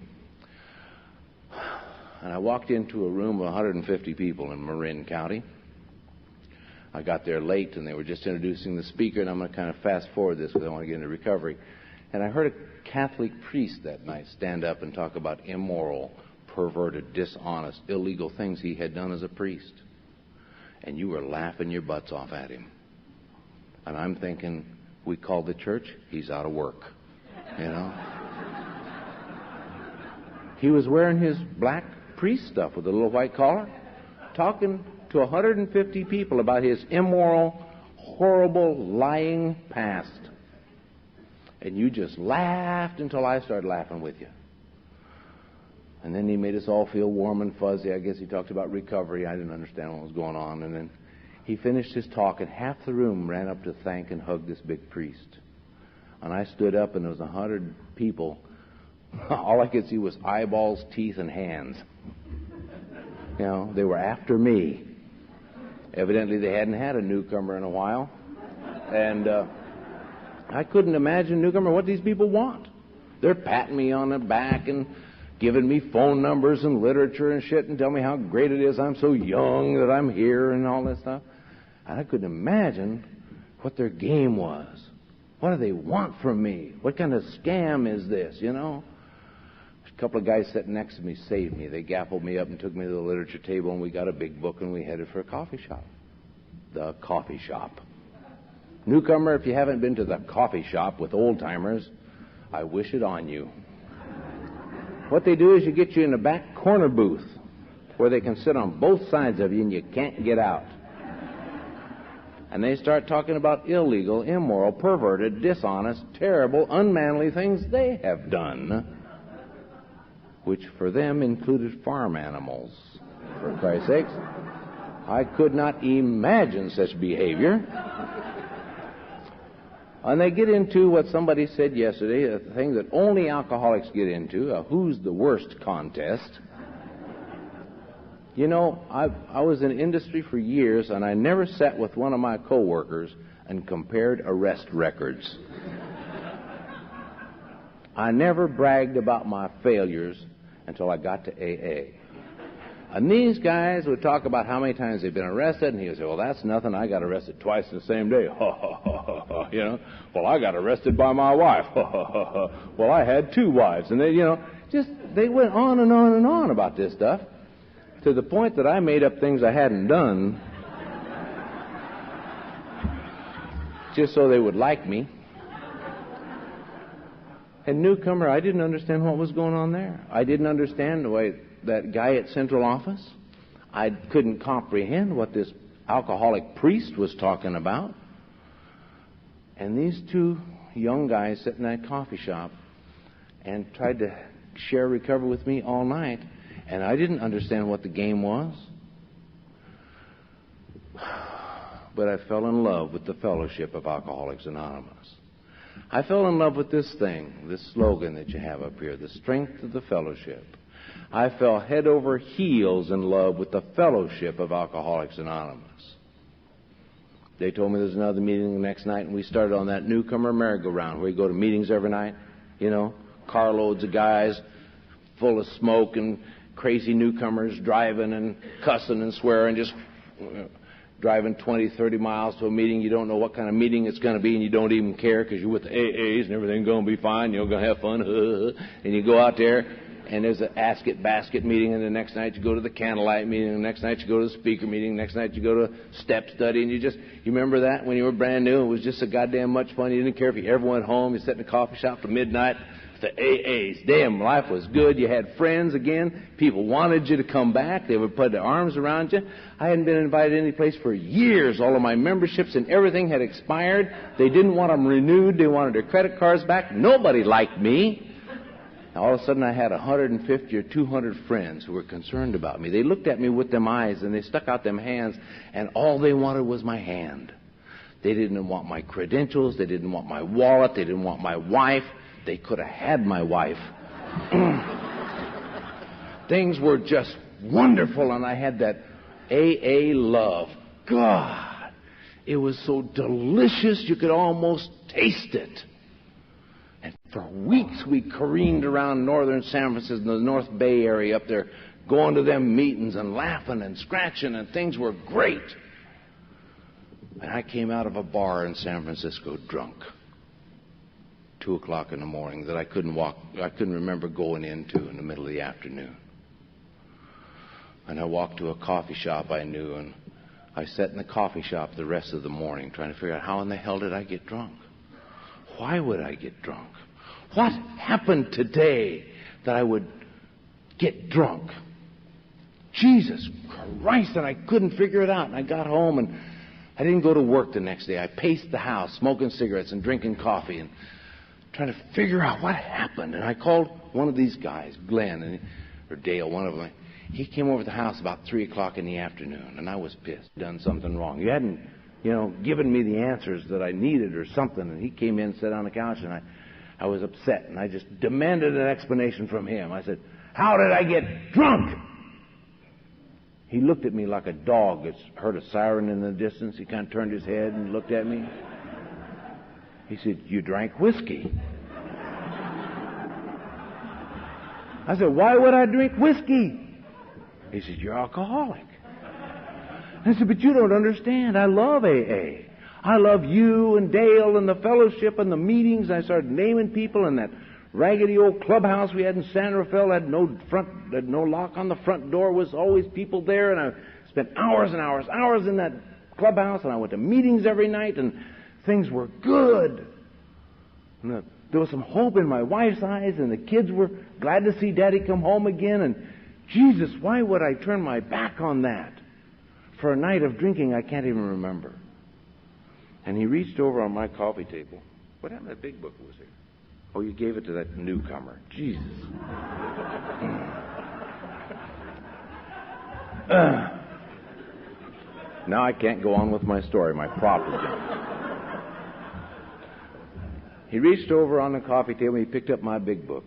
And I walked into a room of 150 people in Marin County. I got there late, and they were just introducing the speaker, and I'm going to kind of fast forward this because I want to get into recovery. And I heard a Catholic priest that night stand up and talk about immoral, perverted, dishonest, illegal things he had done as a priest. And you were laughing your butts off at him. And I'm thinking, we called the church, he's out of work, you know. He was wearing his black priest stuff with a little white collar, talking to 150 people about his immoral, horrible, lying past. And you just laughed until I started laughing with you. And then he made us all feel warm and fuzzy. I guess he talked about recovery. I didn't understand what was going on. And then he finished his talk, and half the room ran up to thank and hug this big priest. And I stood up, and there was 100 people. All I could see was eyeballs, teeth, and hands. You know, they were after me. Evidently, they hadn't had a newcomer in a while. And I couldn't imagine a newcomer what these people want. They're patting me on the back and giving me phone numbers and literature and shit and telling me how great it is I'm so young that I'm here and all this stuff. And I couldn't imagine what their game was. What do they want from me? What kind of scam is this, you know? A couple of guys sitting next to me saved me. They gappled me up and took me to the literature table, and we got a big book, and we headed for a coffee shop. The coffee shop. Newcomer, if you haven't been to the coffee shop with old-timers, I wish it on you. What they do is you get you in the back corner booth where they can sit on both sides of you and you can't get out. And they start talking about illegal, immoral, perverted, dishonest, terrible, unmanly things they have done, which for them included farm animals, for Christ's sakes. I could not imagine such behavior. And they get into what somebody said yesterday, a thing that only alcoholics get into, a who's the worst contest. You know, I was in industry for years, and I never sat with one of my coworkers and compared arrest records. I never bragged about my failures until I got to AA. And these guys would talk about how many times they've been arrested, and he would say, well, that's nothing. I got arrested twice in the same day. You know, well, I got arrested by my wife. Well, I had 2 wives. And they, you know, they went on and on and on about this stuff to the point that I made up things I hadn't done just so they would like me. And newcomer, I didn't understand what was going on there. I didn't understand the way that guy at central office. I couldn't comprehend what this alcoholic priest was talking about. And these 2 young guys sat in that coffee shop and tried to share recovery with me all night. And I didn't understand what the game was. But I fell in love with the fellowship of Alcoholics Anonymous. I fell in love with this thing, this slogan that you have up here, the strength of the fellowship. I fell head over heels in love with the fellowship of Alcoholics Anonymous. They told me there's another meeting the next night, and we started on that newcomer merry-go-round where you go to meetings every night, you know, carloads of guys full of smoke and crazy newcomers driving and cussing and swearing, just driving 20, 30 miles to a meeting. You don't know what kind of meeting it's going to be, and you don't even care because you're with the AAs and everything's going to be fine. You're going to have fun. And you go out there, and there's an ask it basket meeting, and the next night you go to the candlelight meeting, and the next night you go to the speaker meeting, the next night you go to step study, and you remember that when you were brand new? It was just so goddamn much fun. You didn't care if you ever went home. You sat in a coffee shop till midnight. The AAs. Damn, life was good. You had friends again. People wanted you to come back. They would put their arms around you. I hadn't been invited any place for years. All of my memberships and everything had expired. They didn't want them renewed. They wanted their credit cards back. Nobody liked me. Now, all of a sudden, I had 150 or 200 friends who were concerned about me. They looked at me with them eyes, and they stuck out them hands, and all they wanted was my hand. They didn't want my credentials. They didn't want my wallet. They didn't want my wife. They could have had my wife. Things were just wonderful, and I had that AA love. God, it was so delicious you could almost taste it. And for weeks we careened around northern San Francisco, the North Bay area up there, going to them meetings and laughing and scratching, and things were great. And I came out of a bar in San Francisco drunk, 2 o'clock in the morning, that I couldn't remember going into in the middle of the afternoon. And I walked to a coffee shop I knew, and I sat in the coffee shop the rest of the morning trying to figure out how in the hell did I get drunk? Why would I get drunk? What happened today that I would get drunk? Jesus Christ, and I couldn't figure it out. And I got home, and I didn't go to work the next day. I paced the house, smoking cigarettes and drinking coffee and trying to figure out what happened. And I called one of these guys, Glenn, or Dale, one of them. He came over to the house about 3 o'clock in the afternoon, and I was pissed. Done something wrong. You hadn't, given me the answers that I needed or something. And he came in, sat on the couch, and I was upset. And I just demanded an explanation from him. I said, how did I get drunk? He looked at me like a dog that's heard a siren in the distance. He kind of turned his head and looked at me. He said, you drank whiskey. I said, why would I drink whiskey? He said, you're alcoholic. I said, but you don't understand. I love AA. I love you and Dale and the fellowship and the meetings. I started naming people in that raggedy old clubhouse we had in San Rafael. Had no lock on the front door. Was always people there, and I spent hours and hours in that clubhouse. And I went to meetings every night, and things were good. And there was some hope in my wife's eyes, and the kids were glad to see Daddy come home again. And Jesus, why would I turn my back on that for a night of drinking I can't even remember? And he reached over on my coffee table. What happened to that big book was here? Oh, you gave it to that newcomer. Jesus. Now I can't go on with my story. My prop is gone. He reached over on the coffee table and he picked up my big book.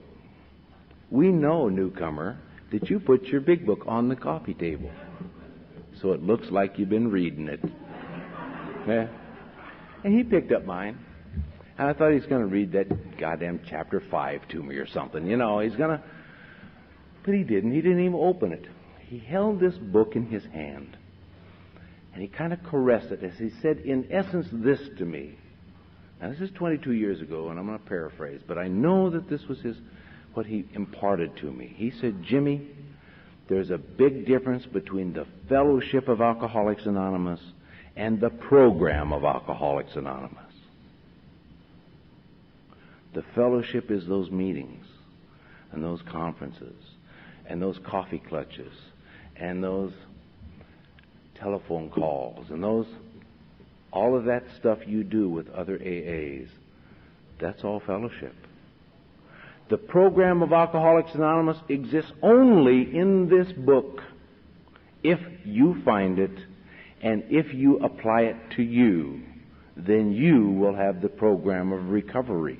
We know, newcomer, that you put your big book on the coffee table, so it looks like you've been reading it. Yeah. And he picked up mine. And I thought he was going to read that goddamn chapter 5 to me or something. He's going to... But he didn't. He didn't even open it. He held this book in his hand. And he kind of caressed it as he said, in essence, this to me. Now, this is 22 years ago, and I'm going to paraphrase, but I know that this was what he imparted to me. He said, Jimmy, there's a big difference between the fellowship of Alcoholics Anonymous and the program of Alcoholics Anonymous. The fellowship is those meetings and those conferences and those coffee clutches and those telephone calls and all of that stuff you do with other AAs. That's all fellowship. The program of Alcoholics Anonymous exists only in this book if you find it and if you apply it to you. Then you will have the program of recovery.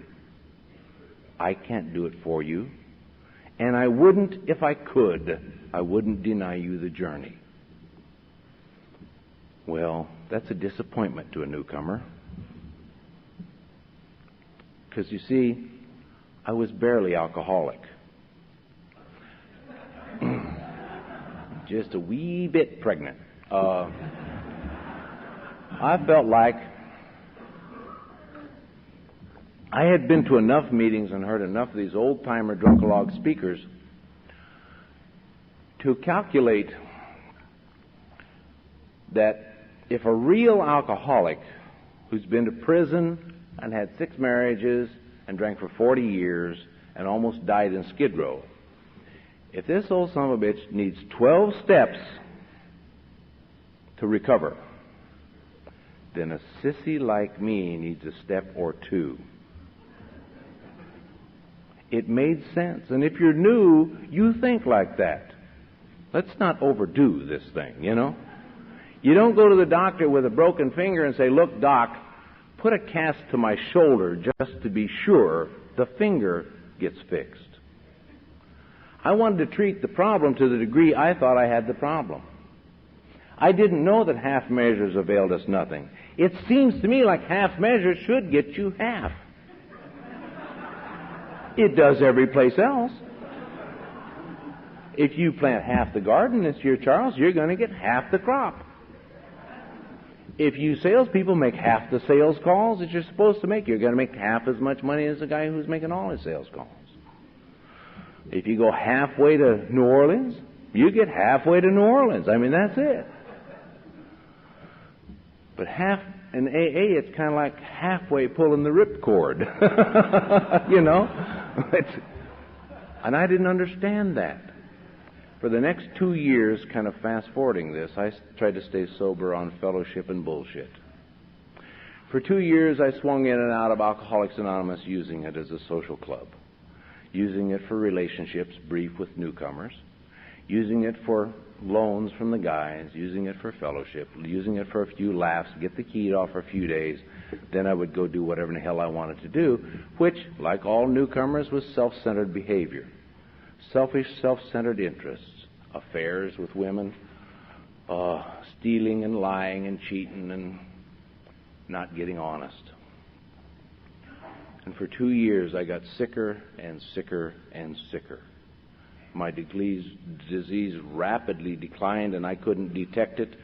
I can't do it for you, and I wouldn't if I could. I wouldn't deny you the journey. Well, that's a disappointment to a newcomer. Because you see, I was barely alcoholic. Just a wee bit pregnant. I felt like I had been to enough meetings and heard enough of these old-timer drunkalog speakers to calculate that if a real alcoholic who's been to prison and had 6 marriages and drank for 40 years and almost died in Skid Row, if this old son of a bitch needs 12 steps to recover, then a sissy like me needs a step or 2. It made sense. And if you're new, you think like that. Let's not overdo this thing, You don't go to the doctor with a broken finger and say, look, doc, put a cast to my shoulder just to be sure the finger gets fixed. I wanted to treat the problem to the degree I thought I had the problem. I didn't know that half measures availed us nothing. It seems to me like half measures should get you half. It does every place else. If you plant half the garden this year, Charles, you're going to get half the crop. If you salespeople make half the sales calls that you're supposed to make, you're going to make half as much money as the guy who's making all his sales calls. If you go halfway to New Orleans, you get halfway to New Orleans. I mean, that's it. But in AA, it's kind of like halfway pulling the ripcord. You know? And I didn't understand that. For the next 2 years, kind of fast-forwarding this, I tried to stay sober on fellowship and bullshit. For 2 years, I swung in and out of Alcoholics Anonymous using it as a social club, using it for relationships, brief with newcomers, using it for loans from the guys, using it for fellowship, using it for a few laughs, get the key off for a few days. Then I would go do whatever in the hell I wanted to do, which, like all newcomers, was self-centered behavior. Selfish, self-centered interests, affairs with women, stealing and lying and cheating and not getting honest. And for 2 years, I got sicker and sicker and sicker. My disease rapidly declined, and I couldn't detect it.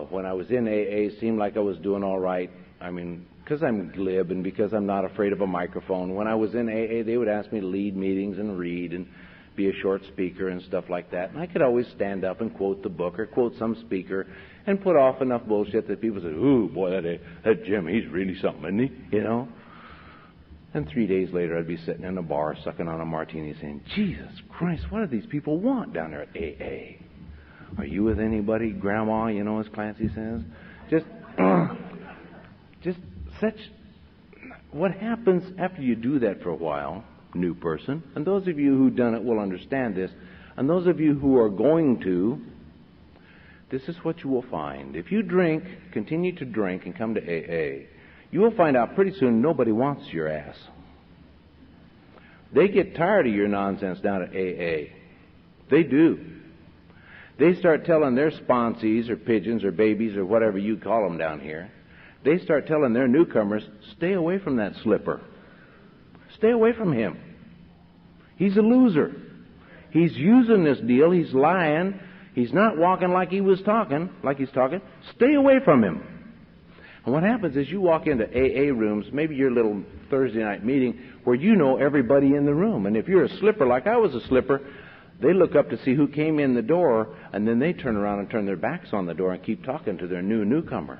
When I was in AA, it seemed like I was doing all right. I mean, because I'm glib and because I'm not afraid of a microphone. When I was in AA, they would ask me to lead meetings and read and be a short speaker and stuff like that. And I could always stand up and quote the book or quote some speaker and put off enough bullshit that people said, "Ooh, boy, that Jim, he's really something, isn't he?" You know? And 3 days later, I'd be sitting in a bar sucking on a martini saying, "Jesus Christ, what do these people want down there at AA? Are you with anybody, Grandma?" You know, as Clancy says. Just such... What happens after you do that for a while, new person, and those of you who've done it will understand this, and those of you who are going to, this is what you will find. If you drink, continue to drink, and come to AA, you will find out pretty soon nobody wants your ass. They get tired of your nonsense down at AA. They do. They start telling their sponsees or pigeons or babies or whatever you call them down here, they start telling their newcomers, stay away from that slipper. Stay away from him. He's a loser. He's using this deal. He's lying. He's not walking like he's talking. Stay away from him. And what happens is you walk into AA rooms, maybe your little Thursday night meeting, where you know everybody in the room. And if you're a slipper like I was a slipper, they look up to see who came in the door, and then they turn around and turn their backs on the door and keep talking to their newcomer.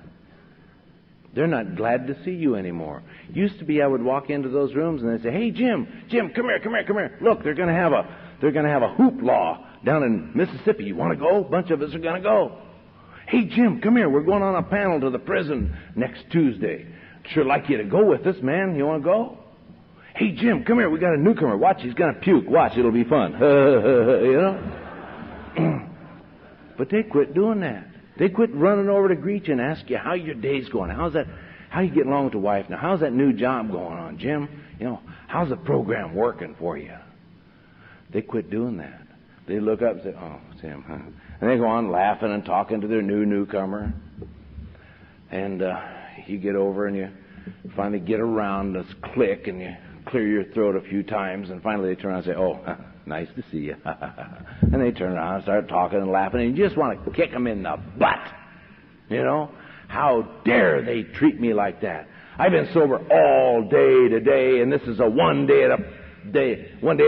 They're not glad to see you anymore. Used to be I would walk into those rooms and they'd say, "Hey, Jim, come here. Look, they're going to have a Hoopla down in Mississippi. You want to go? A bunch of us are going to go. Hey, Jim, come here. We're going on a panel to the prison next Tuesday. Sure like you to go with us, man. You want to go? Hey, Jim, come here. We got a newcomer. Watch, he's going to puke. Watch, it'll be fun." You know? But they quit doing that. They quit running over to greet you and ask you how your day's going. How you getting along with the wife now? How's that new job going on, Jim? You know, how's the program working for you? They quit doing that. They look up and say, "Oh, it's him, huh?" And they go on laughing and talking to their newcomer. And you get over and you finally get around this click and you clear your throat a few times, and finally they turn around and say, "Oh, nice to see you." And they turn around and start talking and laughing, and you just want to kick them in the butt. You know? How dare they treat me like that? I've been sober all day today, and this is a one day at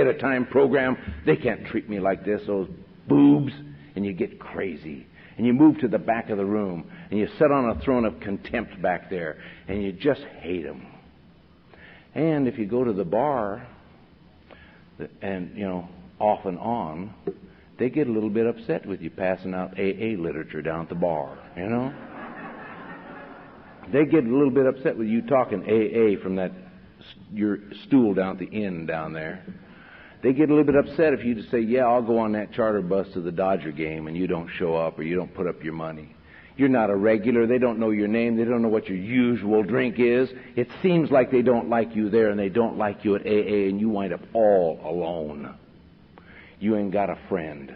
a time program. They can't treat me like this, those boobs. And you get crazy. And you move to the back of the room, and you sit on a throne of contempt back there, and you just hate them. And if you go to the bar, and, you know, off and on, they get a little bit upset with you passing out AA literature down at the bar, you know? They get a little bit upset with you talking AA from your stool down at the inn down there. They get a little bit upset if you just say, "Yeah, I'll go on that charter bus to the Dodger game," and you don't show up or you don't put up your money. You're not a regular. They don't know your name. They don't know what your usual drink is. It seems like they don't like you there and they don't like you at AA, and you wind up all alone. You ain't got a friend.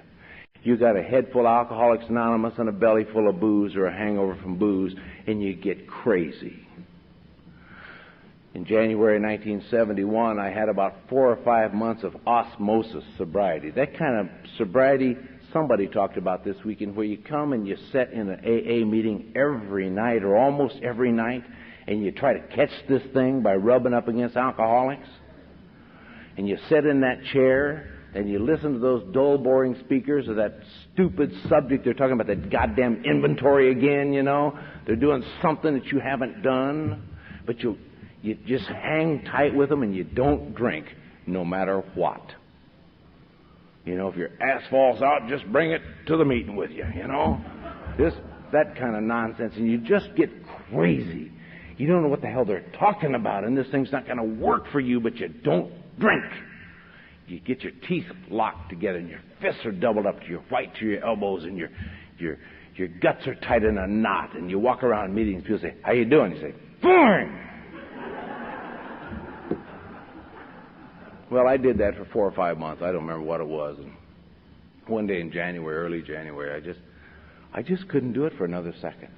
You got a head full of Alcoholics Anonymous and a belly full of booze or a hangover from booze, and you get crazy. In January 1971, I had about 4 or 5 months of osmosis sobriety. That kind of sobriety, somebody talked about this weekend, where you come and you sit in an AA meeting every night or almost every night, and you try to catch this thing by rubbing up against alcoholics. And you sit in that chair, and you listen to those dull, boring speakers of that stupid subject. They're talking about that goddamn inventory again, you know. They're doing something that you haven't done, but you just hang tight with them and you don't drink no matter what. You know, if your ass falls out, just bring it to the meeting with you, you know. Just that kind of nonsense, and you just get crazy. You don't know what the hell they're talking about, and this thing's not going to work for you, but you don't drink. You get your teeth locked together, and your fists are doubled up to your white to your elbows, and your guts are tight in a knot, and you walk around meetings, people say, "How you doing?" You say, "Fine." Well, I did that for 4 or 5 months. I don't remember what it was. And one day in January, early January, I just couldn't do it for another second.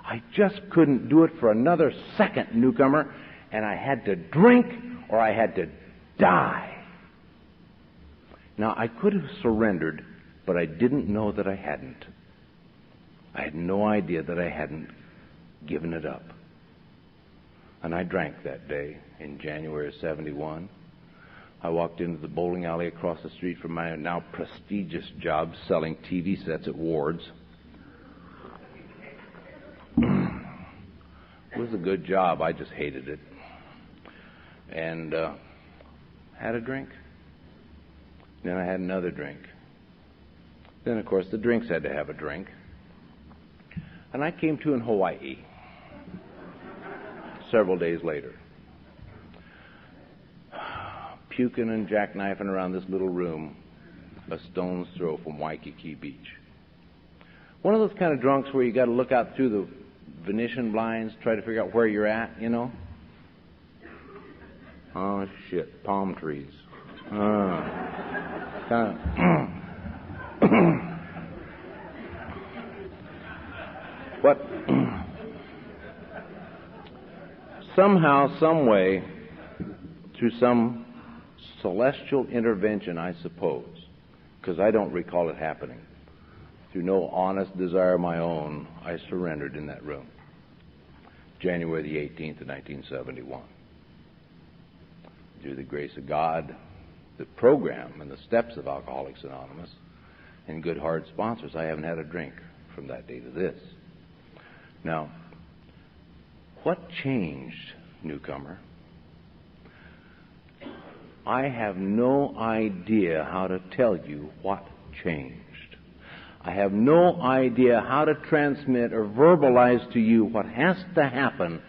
I just couldn't do it for another second, newcomer, and I had to drink or I had to die. Now, I could have surrendered, but I didn't know that I hadn't. I had no idea that I hadn't given it up. And I drank that day in January of 71. I walked into the bowling alley across the street from my now prestigious job selling TV sets at Ward's. It was a good job. I just hated it. And had a drink. Then I had another drink. Then, of course, the drinks had to have a drink. And I came to in Hawaii several days later, puking and jackknifing around this little room a stone's throw from Waikiki Beach. One of those kind of drunks where you got to look out through the Venetian blinds, try to figure out where you're at, you know? Oh, shit, palm trees. But somehow, some way, through some celestial intervention, I suppose, because I don't recall it happening, through no honest desire of my own, I surrendered in that room, January the 18th of 1971. Through the grace of God, the program and the steps of Alcoholics Anonymous, and good hard sponsors, I haven't had a drink from that day to this. Now, what changed, newcomer? I have no idea how to tell you what changed. I have no idea how to transmit or verbalize to you what has to happen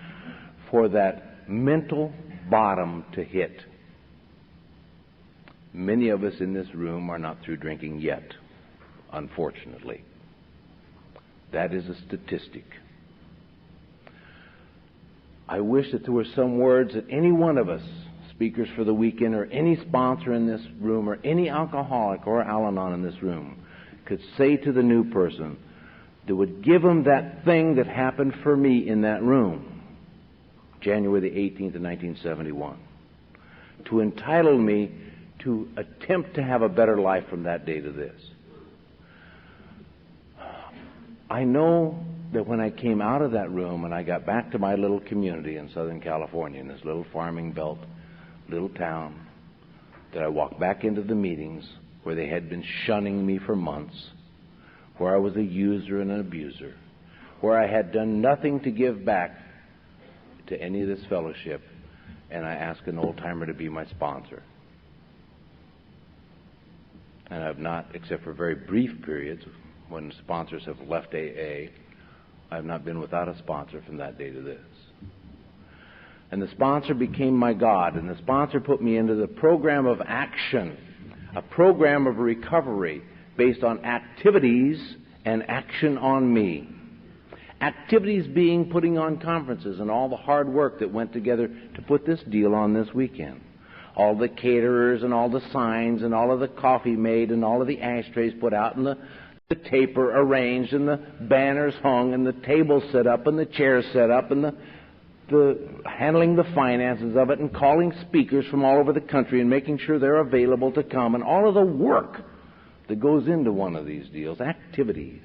for that mental bottom to hit. Many of us in this room are not through drinking yet, unfortunately. That is a statistic. I wish that there were some words that any one of us, speakers for the weekend, or any sponsor in this room, or any alcoholic or Al-Anon in this room, could say to the new person that would give them that thing that happened for me in that room, January the 18th of 1971, to entitle me to attempt to have a better life from that day to this. I know that when I came out of that room and I got back to my little community in Southern California, in this little farming belt, little town, that I walked back into the meetings where they had been shunning me for months, where I was a user and an abuser, where I had done nothing to give back to any of this fellowship, and I asked an old-timer to be my sponsor. And I've not, except for very brief periods when sponsors have left AA, I've not been without a sponsor from that day to this. And the sponsor became my God, and the sponsor put me into the program of action, a program of recovery based on activities and action on me. Activities being putting on conferences and all the hard work that went together to put this deal on this weekend. All the caterers and all the signs and all of the coffee made and all of the ashtrays put out and the taper arranged and the banners hung and the tables set up and the chairs set up and the handling the finances of it and calling speakers from all over the country and making sure they're available to come and all of the work that goes into one of these deals. Activities.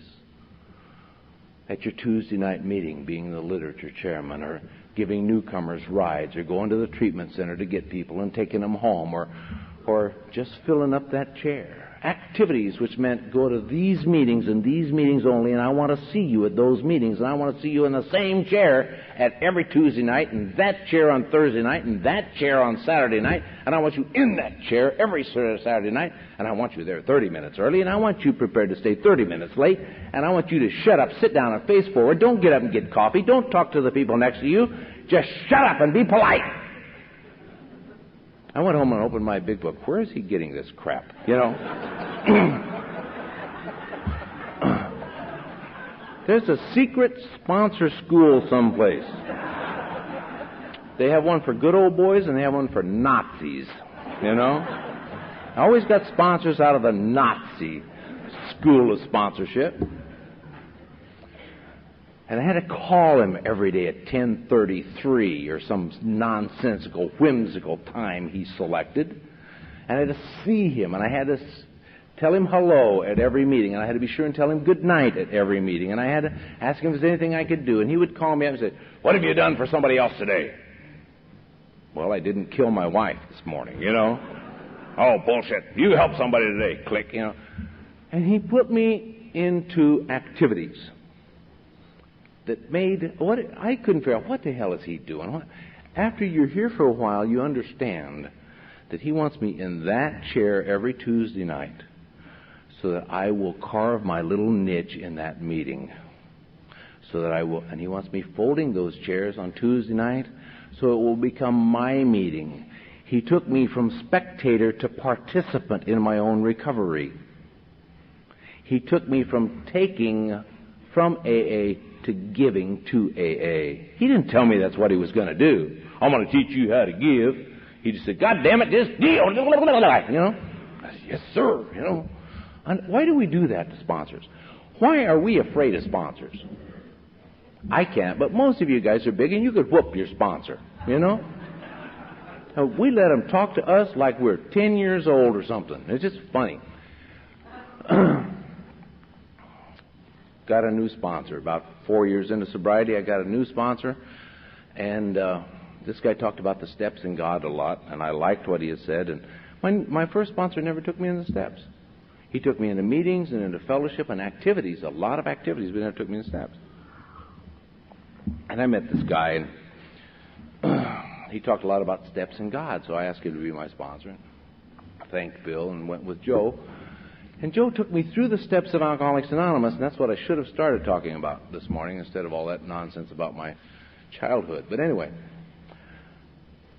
At your Tuesday night meeting, being the literature chairman, or giving newcomers rides, or going to the treatment center to get people and taking them home, or just filling up that chair. Activities which meant go to these meetings and these meetings only, and I want to see you at those meetings, and I want to see you in the same chair at every Tuesday night, and that chair on Thursday night, and that chair on Saturday night, and I want you in that chair every Saturday night, and I want you there 30 minutes early, and I want you prepared to stay 30 minutes late, and I want you to shut up, sit down, and face forward. Don't get up and get coffee. Don't talk to the people next to you. Just shut up and be polite. I went home and opened my big book. Where is he getting this crap? You know? There's a secret sponsor school someplace. They have one for good old boys and they have one for Nazis. You know? I always got sponsors out of the Nazi school of sponsorship. And I had to call him every day at 10:33 or some nonsensical, whimsical time he selected. And I had to see him, and I had to tell him hello at every meeting, and I had to be sure and tell him good night at every meeting, and I had to ask him if there's anything I could do. And he would call me up and say, "What have you done for somebody else today?" "Well, I didn't kill my wife this morning, you know." "Oh, bullshit. You helped somebody today." Click, you know. And he put me into activities that made I couldn't figure out what the hell is he doing. After you're here for a while, you understand that he wants me in that chair every Tuesday night so that I will carve my little niche in that meeting. So that I will, and he wants me folding those chairs on Tuesday night so it will become my meeting. He took me from spectator to participant in my own recovery. He took me from taking from AA to giving to AA. He didn't tell me that's what he was going to do. "I'm going to teach you how to give." He just said, "God damn it, just deal." You know? I said, "Yes, sir." You know? And why do we do that to sponsors? Why are we afraid of sponsors? I can't, but most of you guys are big and you could whoop your sponsor, you know? We let them talk to us like we're 10 years old or something. It's just funny. Got a new sponsor. About 4 years into sobriety, I got a new sponsor. And this guy talked about the steps in God a lot, and I liked what he had said. And my first sponsor never took me in the steps. He took me into meetings and into fellowship and activities, a lot of activities, but never took me in the steps. And I met this guy, and he talked a lot about steps in God, so I asked him to be my sponsor. Thanked Bill and went with Joe. And Joe took me through the steps of Alcoholics Anonymous, and that's what I should have started talking about this morning instead of all that nonsense about my childhood. But anyway,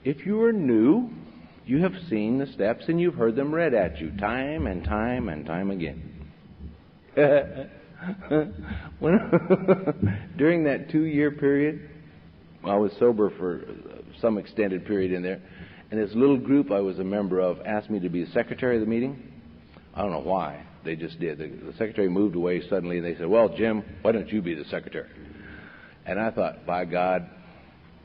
if you are new, you have seen the steps and you've heard them read at you time and time and time again. During that 2-year period, I was sober for some extended period in there, and this little group I was a member of asked me to be the secretary of the meeting. I don't know why. They just did. The secretary moved away suddenly, and they said, "Well, Jim, why don't you be the secretary?" And I thought, by God,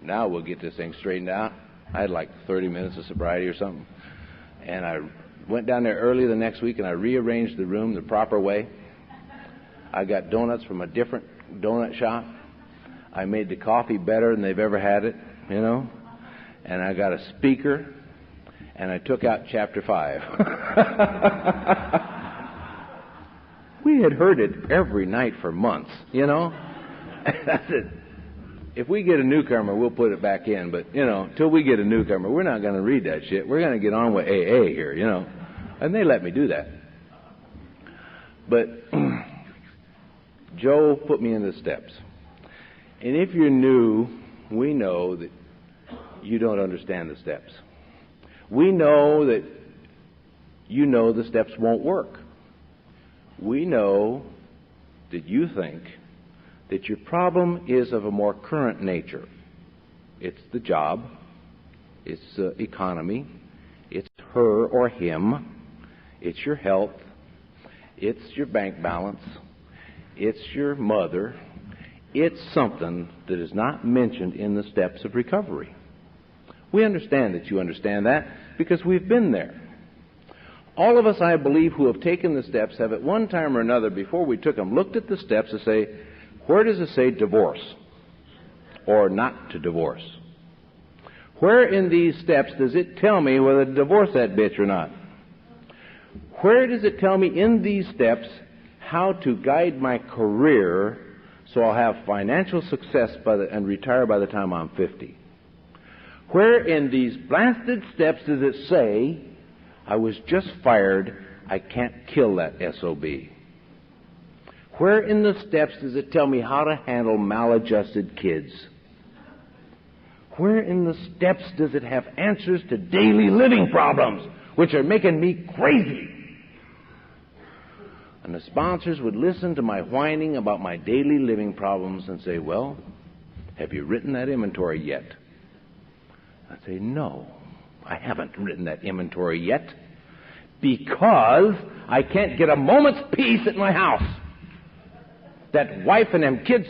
now we'll get this thing straightened out. I had like 30 minutes of sobriety or something. And I went down there early the next week, and I rearranged the room the proper way. I got donuts from a different donut shop. I made the coffee better than they've ever had it, you know. And I got a speaker. And I took out chapter 5. We had heard it every night for months, you know. And I said, if we get a newcomer, we'll put it back in. But, you know, till we get a newcomer, we're not going to read that shit. We're going to get on with AA here, you know. And they let me do that. But Joe put me in the steps. And if you're new, we know that you don't understand the steps. We know that you know the steps won't work. We know that you think that your problem is of a more current nature. It's the job, it's economy, it's her or him, it's your health, it's your bank balance, it's your mother, it's something that is not mentioned in the steps of recovery. We understand that you understand that because we've been there. All of us, I believe, who have taken the steps have at one time or another, before we took them, looked at the steps to say, where does it say divorce or not to divorce? Where in these steps does it tell me whether to divorce that bitch or not? Where does it tell me in these steps how to guide my career so I'll have financial success and retire by the time I'm 50? Where in these blasted steps does it say, I was just fired, I can't kill that SOB? Where in the steps does it tell me how to handle maladjusted kids? Where in the steps does it have answers to daily living problems, which are making me crazy? And the sponsors would listen to my whining about my daily living problems and say, well, have you written that inventory yet? I'd say, no, I haven't written that inventory yet because I can't get a moment's peace at my house. That wife and them kids,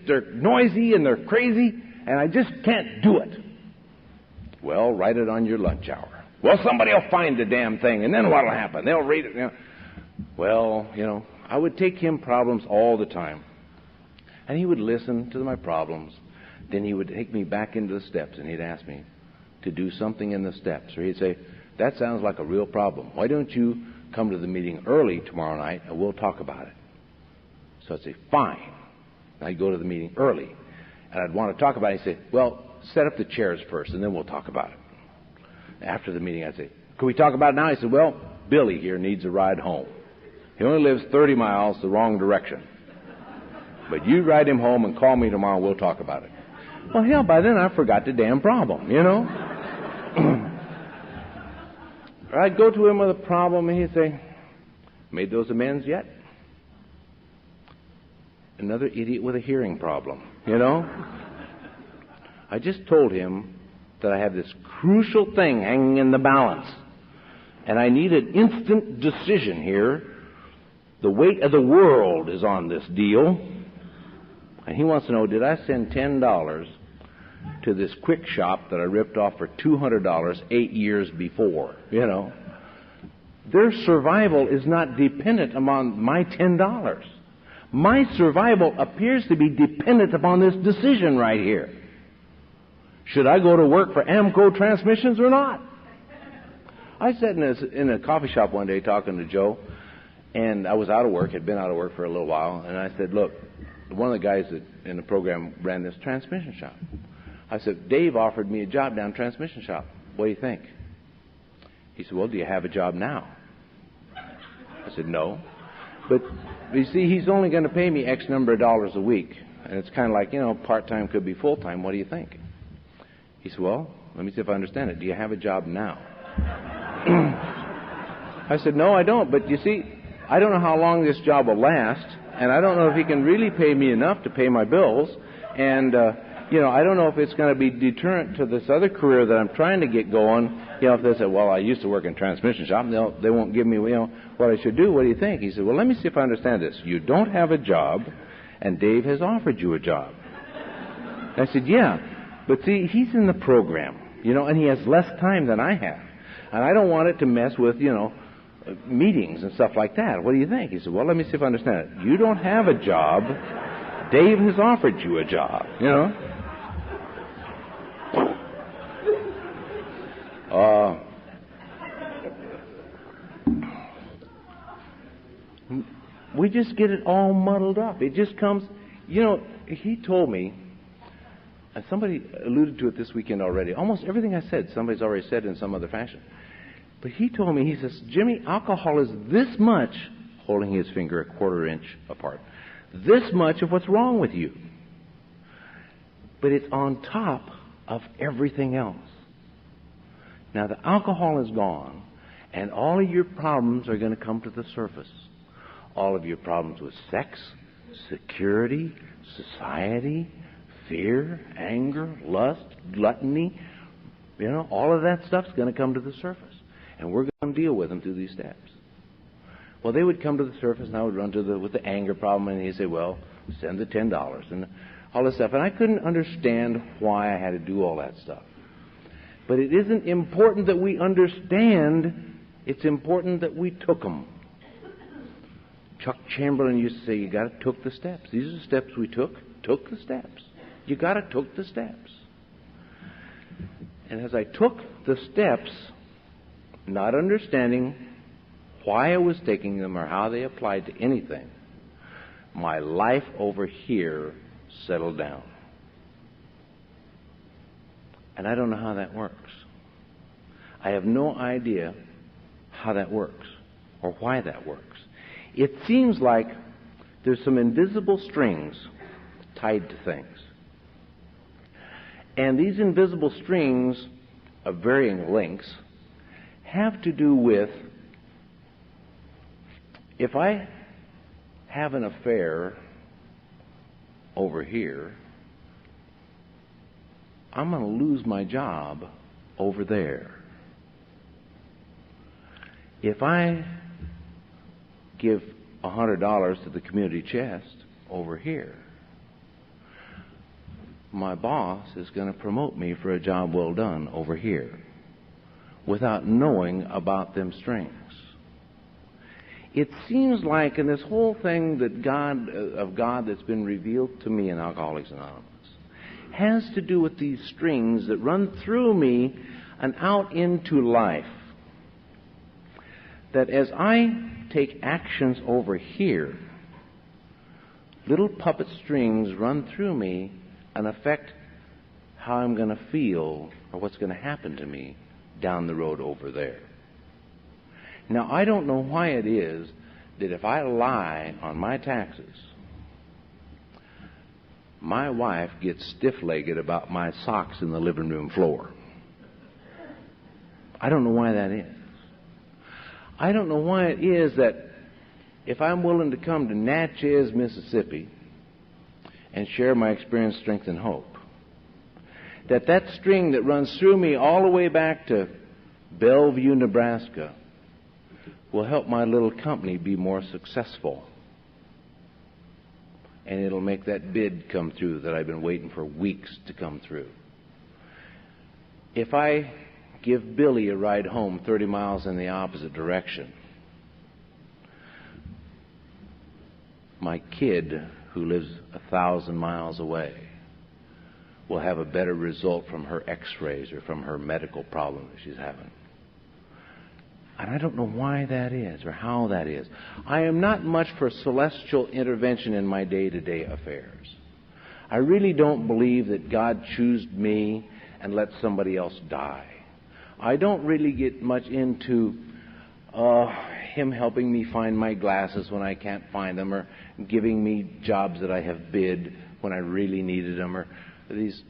they're noisy and they're crazy, and I just can't do it. Well, write it on your lunch hour. Well, somebody will find the damn thing, and then what'll happen? They'll read it. Well, I would take him problems all the time. And he would listen to my problems. Then he would take me back into the steps, and he'd ask me to do something in the steps. Or he'd say, that sounds like a real problem. Why don't you come to the meeting early tomorrow night, and we'll talk about it? So I'd say, fine. And I'd go to the meeting early. And I'd want to talk about it. He'd say, well, set up the chairs first, and then we'll talk about it. After the meeting, I'd say, can we talk about it now? He said, well, Billy here needs a ride home. He only lives 30 miles the wrong direction. But you ride him home and call me tomorrow, and we'll talk about it. Well, hell, by then I forgot the damn problem, Or I'd go to him with a problem, and he'd say, made those amends yet? Another idiot with a hearing problem, I just told him that I have this crucial thing hanging in the balance, and I need an instant decision here. The weight of the world is on this deal. And he wants to know, did I send $10 to this quick shop that I ripped off for $200 8 years before? Their survival is not dependent upon my $10. My survival appears to be dependent upon this decision right here. Should I go to work for Amco Transmissions or not? I sat in a coffee shop one day talking to Joe, and I was out of work, had been out of work for a little while, and I said, look, one of the guys that in the program ran this transmission shop. I said, Dave offered me a job down transmission shop. What do you think? He said, well, do you have a job now? I said, no. But you see, he's only going to pay me X number of dollars a week. And it's kind of like, part-time could be full-time. What do you think? He said, well, let me see if I understand it. Do you have a job now? I said, no, I don't. But you see, I don't know how long this job will last. And I don't know if he can really pay me enough to pay my bills. And, I don't know if it's going to be deterrent to this other career that I'm trying to get going. If they say, well, I used to work in transmission shop, they won't give me, what I should do. What do you think? He said, well, let me see if I understand this. You don't have a job, and Dave has offered you a job. I said, yeah. But see, he's in the program, and he has less time than I have. And I don't want it to mess with, meetings and stuff like that. What do you think? He said, well, let me see if I understand it. You don't have a job. Dave has offered you a job, we just get it all muddled up. It just comes, he told me, and somebody alluded to it this weekend already. Almost everything I said, somebody's already said in some other fashion. But he told me, he says, Jimmy, alcohol is this much, holding his finger a quarter inch apart, this much of what's wrong with you. But it's on top of everything else. Now, the alcohol is gone, and all of your problems are going to come to the surface. All of your problems with sex, security, society, fear, anger, lust, gluttony. All of that stuff's going to come to the surface. And we're going to deal with them through these steps. Well, they would come to the surface, and I would run with the anger problem, and he'd say, well, send the $10, and all this stuff. And I couldn't understand why I had to do all that stuff. But it isn't important that we understand. It's important that we took them. Chuck Chamberlain used to say, you got to took the steps. These are the steps we took. Took the steps. You got to took the steps. And as I took the steps, not understanding why I was taking them or how they applied to anything, my life over here settled down. And I don't know how that works. I have no idea how that works or why that works. It seems like there's some invisible strings tied to things. And these invisible strings of varying lengths have to do with, if I have an affair over here, I'm going to lose my job over there. If I give $100 to the community chest over here, my boss is going to promote me for a job well done over here without knowing about them strings. It seems like in this whole thing that God that's been revealed to me in Alcoholics Anonymous has to do with these strings that run through me and out into life. That as I take actions over here, little puppet strings run through me and affect how I'm going to feel or what's going to happen to me down the road over there. Now, I don't know why it is that if I lie on my taxes, my wife gets stiff-legged about my socks in the living room floor. I don't know why that is. I don't know why it is that if I'm willing to come to Natchez, Mississippi, and share my experience, strength, and hope, that string that runs through me all the way back to Bellevue, Nebraska, will help my little company be more successful. And it'll make that bid come through that I've been waiting for weeks to come through. If I give Billy a ride home 30 miles in the opposite direction, my kid, who lives 1,000 miles away, will have a better result from her x-rays or from her medical problem that she's having. And I don't know why that is or how that is. I am not much for celestial intervention in my day-to-day affairs. I really don't believe that God chose me and let somebody else die. I don't really get much into Him helping me find my glasses when I can't find them, or giving me jobs that I have bid when I really needed them, or these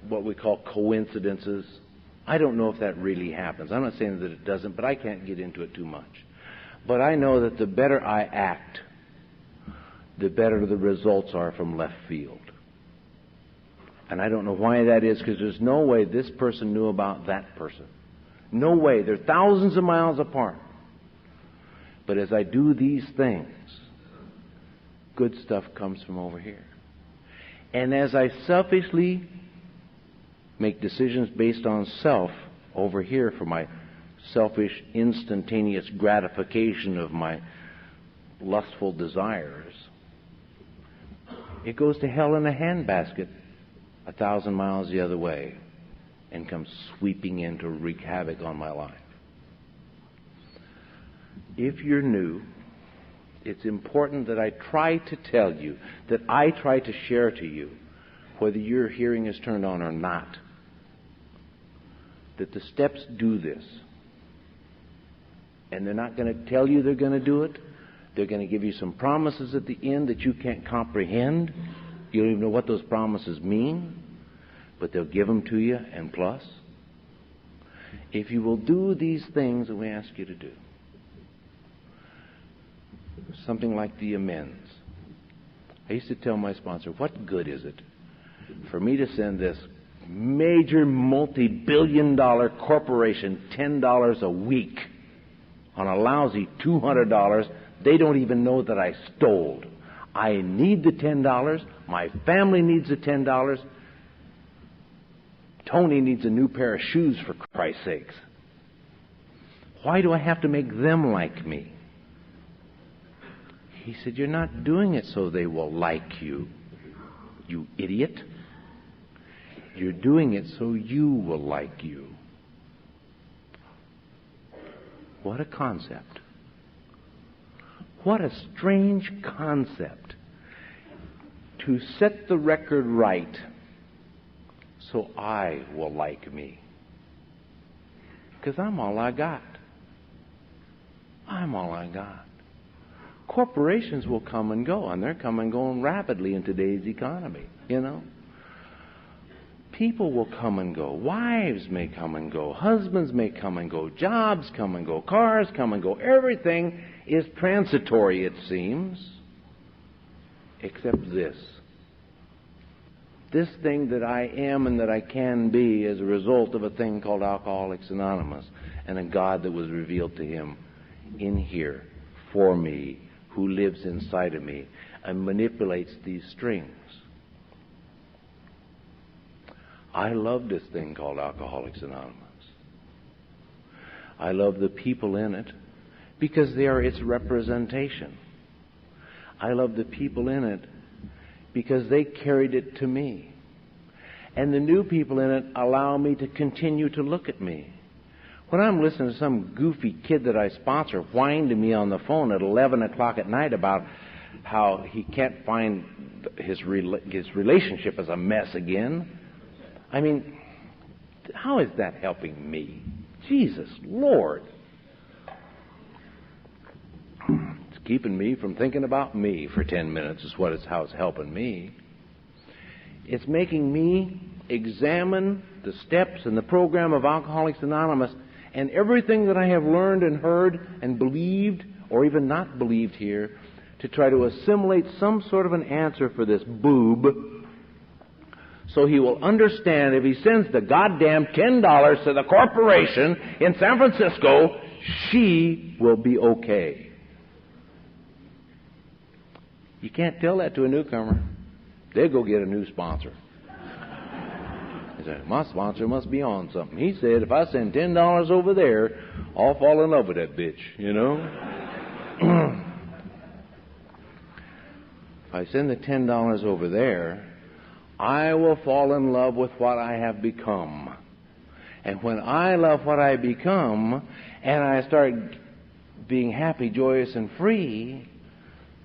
what we call coincidences. I don't know if that really happens. I'm not saying that it doesn't, but I can't get into it too much. But I know that the better I act, the better the results are from left field. And I don't know why that is, because there's no way this person knew about that person. No way. They're thousands of miles apart. But as I do these things, good stuff comes from over here. And as I selfishly make decisions based on self over here for my selfish, instantaneous gratification of my lustful desires, it goes to hell in a handbasket 1,000 miles the other way and comes sweeping in to wreak havoc on my life. If you're new, it's important that I try to tell you, that I try to share to you, whether your hearing is turned on or not, that the steps do this. And they're not going to tell you they're going to do it. They're going to give you some promises at the end that you can't comprehend. You don't even know what those promises mean, but they'll give them to you, and plus, if you will do these things that we ask you to do, something like the amends, I used to tell my sponsor, what good is it for me to send this major multi-billion-dollar corporation $10 a week on a lousy $200 they don't even know that I stole? I need the $10. My family needs the $10. Tony needs a new pair of shoes, for Christ's sakes. Why do I have to make them like me? He said, you're not doing it so they will like you, you idiot. You're doing it so you will like you. What a concept. What a strange concept. To set the record right so I will like me. Because I'm all I got. I'm all I got. Corporations will come and go, and they're coming and going rapidly in today's economy, you know. People will come and go. Wives may come and go. Husbands may come and go. Jobs come and go. Cars come and go. Everything is transitory, it seems, except this. This thing that I am and that I can be as a result of a thing called Alcoholics Anonymous and a God that was revealed to him in here for me, who lives inside of me and manipulates these strings. I love this thing called Alcoholics Anonymous. I love the people in it because they are its representation. I love the people in it because they carried it to me. And the new people in it allow me to continue to look at me. When I'm listening to some goofy kid that I sponsor whine to me on the phone at 11 o'clock at night about how he can't find his relationship is a mess again, I mean, how is that helping me? Jesus, Lord. It's keeping me from thinking about me for 10 minutes is how it's helping me. It's making me examine the steps and the program of Alcoholics Anonymous and everything that I have learned and heard and believed, or even not believed here, to try to assimilate some sort of an answer for this boob, so he will understand if he sends the goddamn $10 to the corporation in San Francisco, she will be okay. You can't tell that to a newcomer. They'll go get a new sponsor. He said, my sponsor must be on something. He said, if I send $10 over there, I'll fall in love with that bitch, you know. If I send the $10 over there, I will fall in love with what I have become. And when I love what I become, and I start being happy, joyous, and free,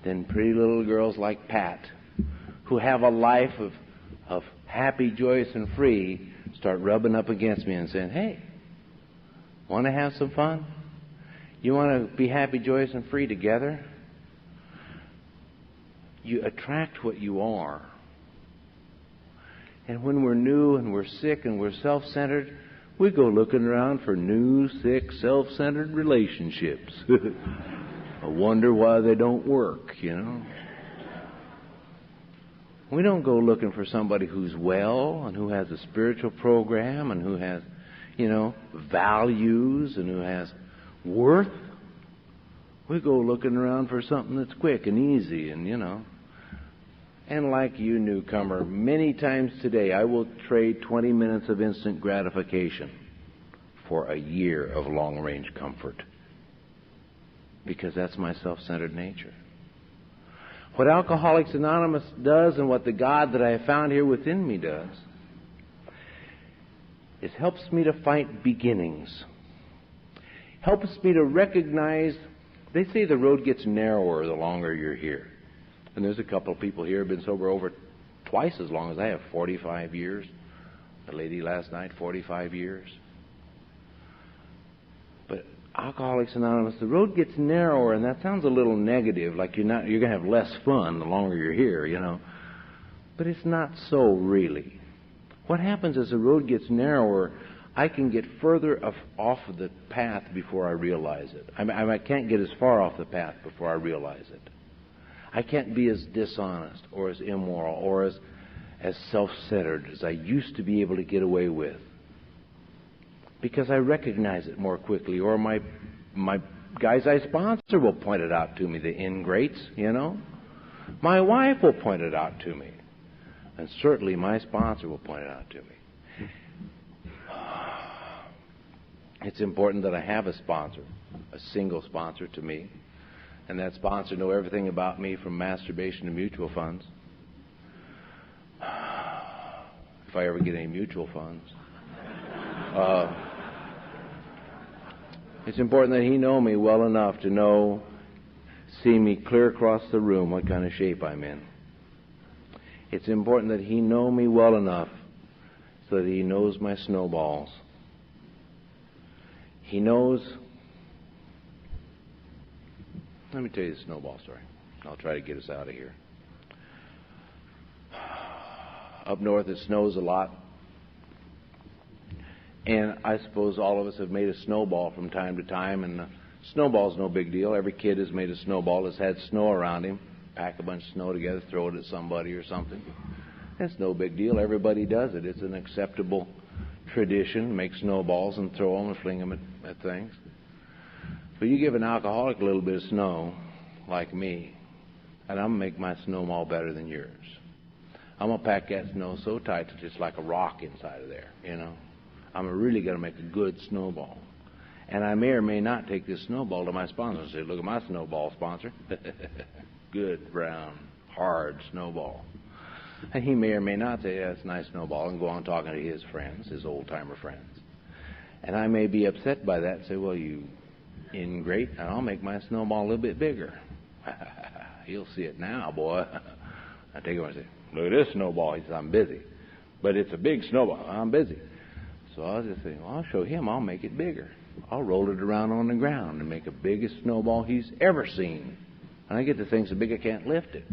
then pretty little girls like Pat, who have a life of happy, joyous, and free, start rubbing up against me and saying, hey, want to have some fun? You want to be happy, joyous, and free together? You attract what you are. And when we're new and we're sick and we're self-centered, we go looking around for new, sick, self-centered relationships. I wonder why they don't work, you know. We don't go looking for somebody who's well and who has a spiritual program and who has, you know, values and who has worth. We go looking around for something that's quick and easy and, you know. And like you, newcomer, many times today I will trade 20 minutes of instant gratification for a year of long-range comfort. Because that's my self-centered nature. What Alcoholics Anonymous does and what the God that I have found here within me does is helps me to fight beginnings. Helps me to recognize, they say the road gets narrower the longer you're here. And there's a couple of people here who have been sober over twice as long as I have, 45 years. The lady last night, 45 years. But Alcoholics Anonymous, the road gets narrower, and that sounds a little negative, like you're going to have less fun the longer you're here, you know. But it's not so, really. What happens as the road gets narrower, I can get further off of the path before I realize it. I can't get as far off the path before I realize it. I can't be as dishonest or as immoral or as self-centered as I used to be able to get away with, because I recognize it more quickly, or my guys I sponsor will point it out to me, the ingrates, you know. My wife will point it out to me, and certainly my sponsor will point it out to me. It's important that I have a sponsor, a single sponsor to me, and that sponsor know everything about me from masturbation to mutual funds. If I ever get any mutual funds. It's important that he know me well enough to see me clear across the room what kind of shape I'm in. It's important that he know me well enough so that he knows my snowballs. He knows. Let me tell you the snowball story. I'll try to get us out of here. Up north it snows a lot. And I suppose all of us have made a snowball from time to time, and a snowball's no big deal. Every kid has made a snowball that's had snow around him. Pack a bunch of snow together, throw it at somebody or something. That's no big deal. Everybody does it. It's an acceptable tradition. Make snowballs and throw them and fling them at things. But you give an alcoholic a little bit of snow, like me, and I'm going to make my snowball better than yours. I'm going to pack that snow so tight that it's like a rock inside of there, you know. I'm really going to make a good snowball. And I may or may not take this snowball to my sponsor and say, look at my snowball, sponsor. Good, brown, hard snowball. And he may or may not say, yeah, it's a nice snowball, and go on talking to his friends, his old-timer friends. And I may be upset by that and say, well, you ingrate, and I'll make my snowball a little bit bigger. You'll see it now, boy. I take it and say, look at this snowball. He says, I'm busy. But it's a big snowball. I'm busy. So I'll just say, well, I'll show him. I'll make it bigger. I'll roll it around on the ground and make the biggest snowball he's ever seen. And I get the thing so big I can't lift it.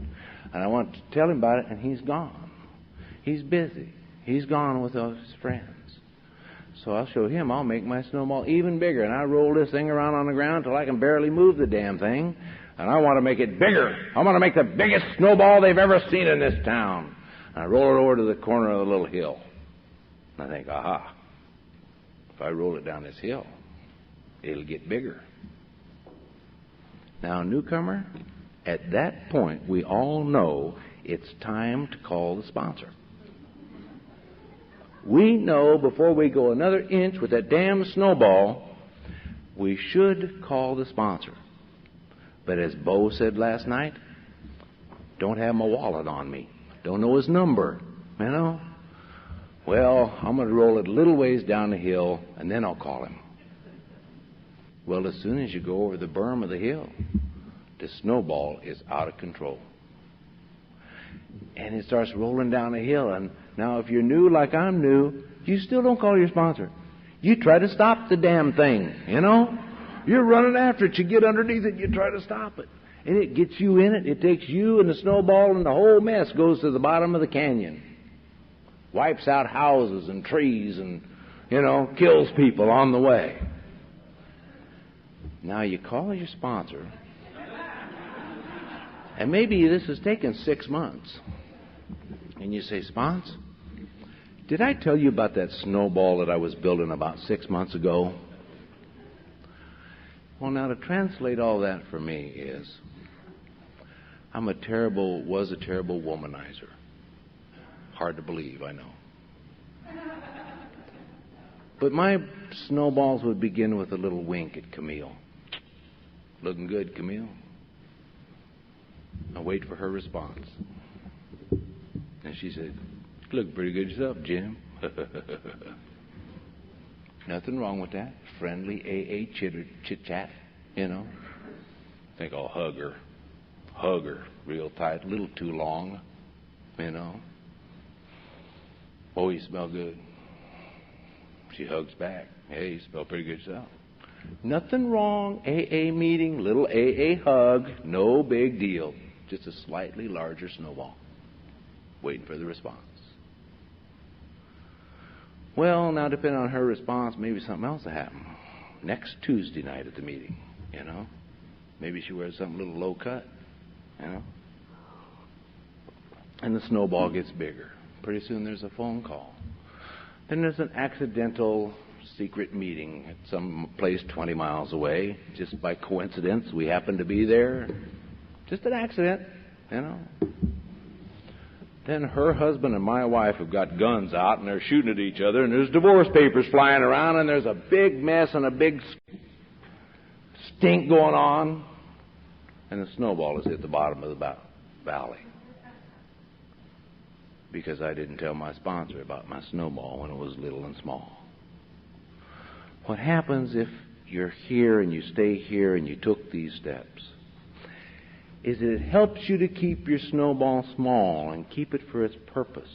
And I want to tell him about it, and he's gone. He's busy. He's gone with all his friends. So I'll show him. I'll make my snowball even bigger. And I roll this thing around on the ground till I can barely move the damn thing. And I want to make it bigger. I want to make the biggest snowball they've ever seen in this town. And I roll it over to the corner of the little hill. And I think, aha. If I roll it down this hill, it'll get bigger. Now, newcomer, at that point, we all know it's time to call the sponsor. We know before we go another inch with that damn snowball, we should call the sponsor. But as Bo said last night, don't have my wallet on me. Don't know his number, you know. Well, I'm going to roll it a little ways down the hill, and then I'll call him. Well, as soon as you go over the berm of the hill, the snowball is out of control. And it starts rolling down the hill. And now if you're new like I'm new, you still don't call your sponsor. You try to stop the damn thing, you know. You're running after it. You get underneath it, you try to stop it. And it gets you in it. It takes you and the snowball, and the whole mess goes to the bottom of the canyon. Wipes out houses and trees and, you know, kills people on the way. Now you call your sponsor, and maybe this has taken 6 months. And you say, Spons, did I tell you about that snowball that I was building about 6 months ago? Well, now to translate all that for me is, was a terrible womanizer. Hard to believe, I know. But my snowballs would begin with a little wink at Camille. Looking good, Camille. I wait for her response. And she said, look pretty good yourself, Jim. Nothing wrong with that. Friendly AA chit-chat, you know. I think I'll hug her. Hug her real tight, a little too long, you know. Oh, you smell good. She hugs back. Hey, you smell pretty good yourself. Nothing wrong. AA meeting, little AA hug, no big deal. Just a slightly larger snowball. Waiting for the response. Well, now depending on her response, maybe something else will happen. Next Tuesday night at the meeting, you know. Maybe she wears something a little low cut, you know. And the snowball gets bigger. Pretty soon there's a phone call. Then there's an accidental secret meeting at some place 20 miles away. Just by coincidence, we happen to be there. Just an accident, you know. Then her husband and my wife have got guns out, and they're shooting at each other, and there's divorce papers flying around, and there's a big mess and a big stink going on, and the snowball has hit the bottom of the valley. Because I didn't tell my sponsor about my snowball when it was little and small. What happens if you're here and you stay here and you took these steps is that it helps you to keep your snowball small and keep it for its purpose.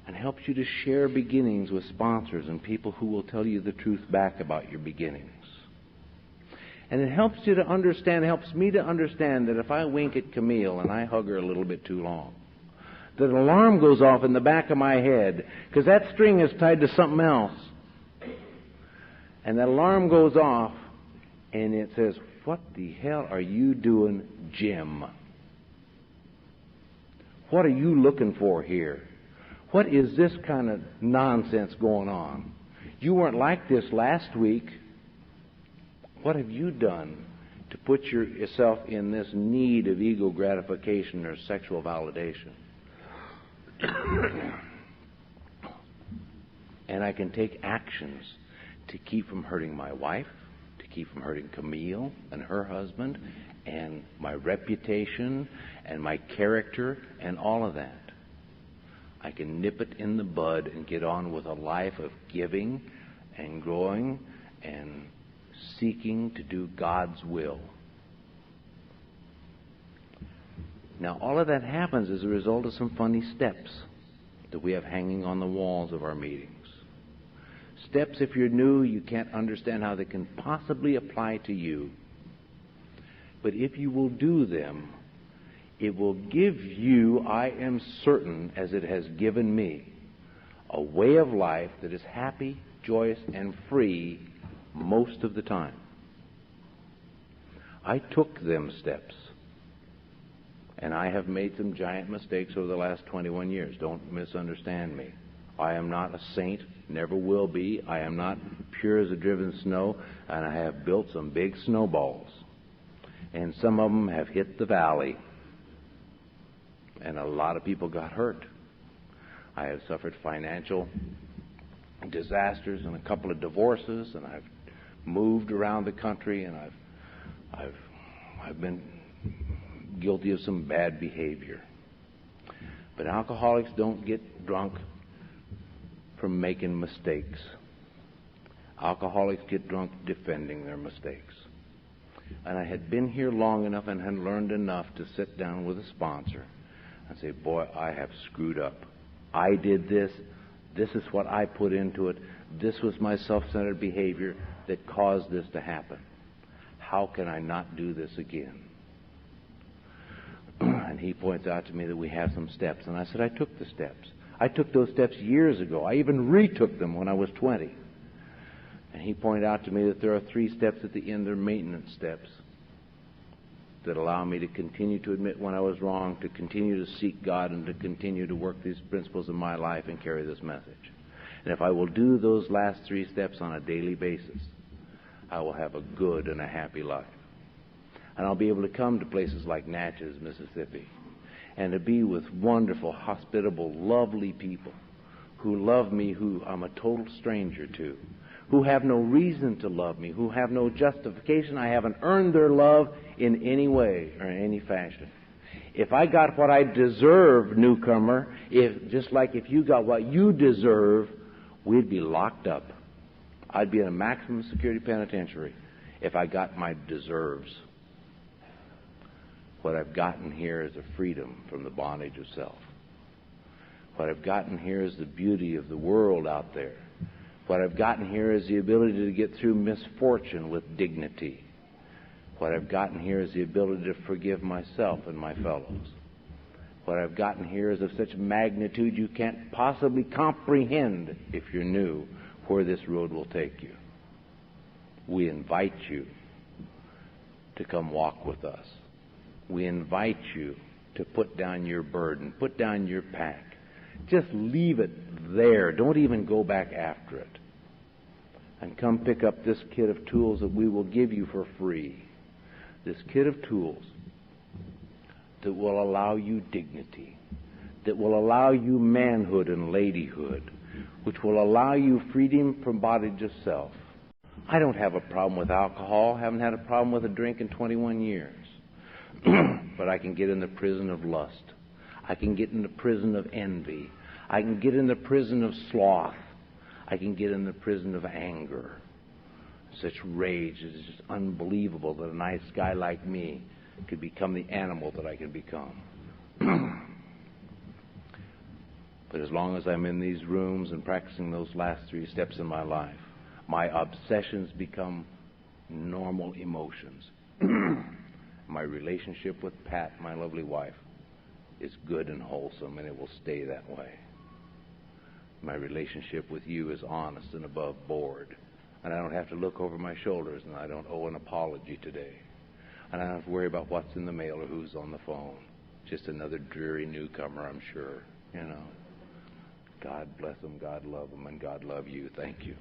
And helps you to share beginnings with sponsors and people who will tell you the truth back about your beginnings. And it helps you to understand, helps me to understand that if I wink at Camille and I hug her a little bit too long, that an alarm goes off in the back of my head because that string is tied to something else. And that alarm goes off and it says, "What the hell are you doing, Jim? What are you looking for here? What is this kind of nonsense going on? You weren't like this last week. What have you done to put yourself in this need of ego gratification or sexual validation?" And I can take actions to keep from hurting my wife, to keep from hurting Camille and her husband, and my reputation and my character and all of that. I can nip it in the bud and get on with a life of giving and growing and seeking to do God's will. Now, all of that happens as a result of some funny steps that we have hanging on the walls of our meetings. Steps, if you're new, you can't understand how they can possibly apply to you. But if you will do them, it will give you, I am certain, as it has given me, a way of life that is happy, joyous, and free most of the time. I took them steps. And I have made some giant mistakes over the last 21 years. Don't misunderstand me. I am not a saint, never will be. I am not pure as a driven snow, and I have built some big snowballs. And some of them have hit the valley. And a lot of people got hurt. I have suffered financial disasters and a couple of divorces, and I've moved around the country, and I've been guilty of some bad behavior. But alcoholics don't get drunk from making mistakes. Alcoholics get drunk defending their mistakes. And I had been here long enough and had learned enough to sit down with a sponsor and say, "Boy, I have screwed up. I did this. This is what I put into it. This was my self-centered behavior that caused this to happen. How can I not do this again?" And he points out to me that we have some steps. And I said, I took the steps. I took those steps years ago. I even retook them when I was 20. And he pointed out to me that there are 3 steps at the end. They're maintenance steps that allow me to continue to admit when I was wrong, to continue to seek God, and to continue to work these principles in my life and carry this message. And if I will do those last 3 steps on a daily basis, I will have a good and a happy life. And I'll be able to come to places like Natchez, Mississippi, and to be with wonderful, hospitable, lovely people who love me, who I'm a total stranger to, who have no reason to love me, who have no justification. I haven't earned their love in any way or in any fashion. If I got what I deserve, newcomer, just like if you got what you deserve, we'd be locked up. I'd be in a maximum security penitentiary if I got my deserves. What I've gotten here is a freedom from the bondage of self. What I've gotten here is the beauty of the world out there. What I've gotten here is the ability to get through misfortune with dignity. What I've gotten here is the ability to forgive myself and my fellows. What I've gotten here is of such magnitude you can't possibly comprehend, if you're new, where this road will take you. We invite you to come walk with us. We invite you to put down your burden, put down your pack. Just leave it there. Don't even go back after it. And come pick up this kit of tools that we will give you for free. This kit of tools that will allow you dignity, that will allow you manhood and ladyhood, which will allow you freedom from bondage of self. I don't have a problem with alcohol. Haven't had a problem with a drink in 21 years. But I can get in the prison of lust. I can get in the prison of envy. I can get in the prison of sloth. I can get in the prison of anger. Such rage. It is just unbelievable that a nice guy like me could become the animal that I can become. But as long as I'm in these rooms and practicing those last 3 steps in my life, my obsessions become normal emotions. My relationship with Pat, my lovely wife, is good and wholesome, and it will stay that way. My relationship with you is honest and above board, and I don't have to look over my shoulders, and I don't owe an apology today. And I don't have to worry about what's in the mail or who's on the phone. Just another dreary newcomer, I'm sure, you know. God bless them, God love them, and God love you. Thank you.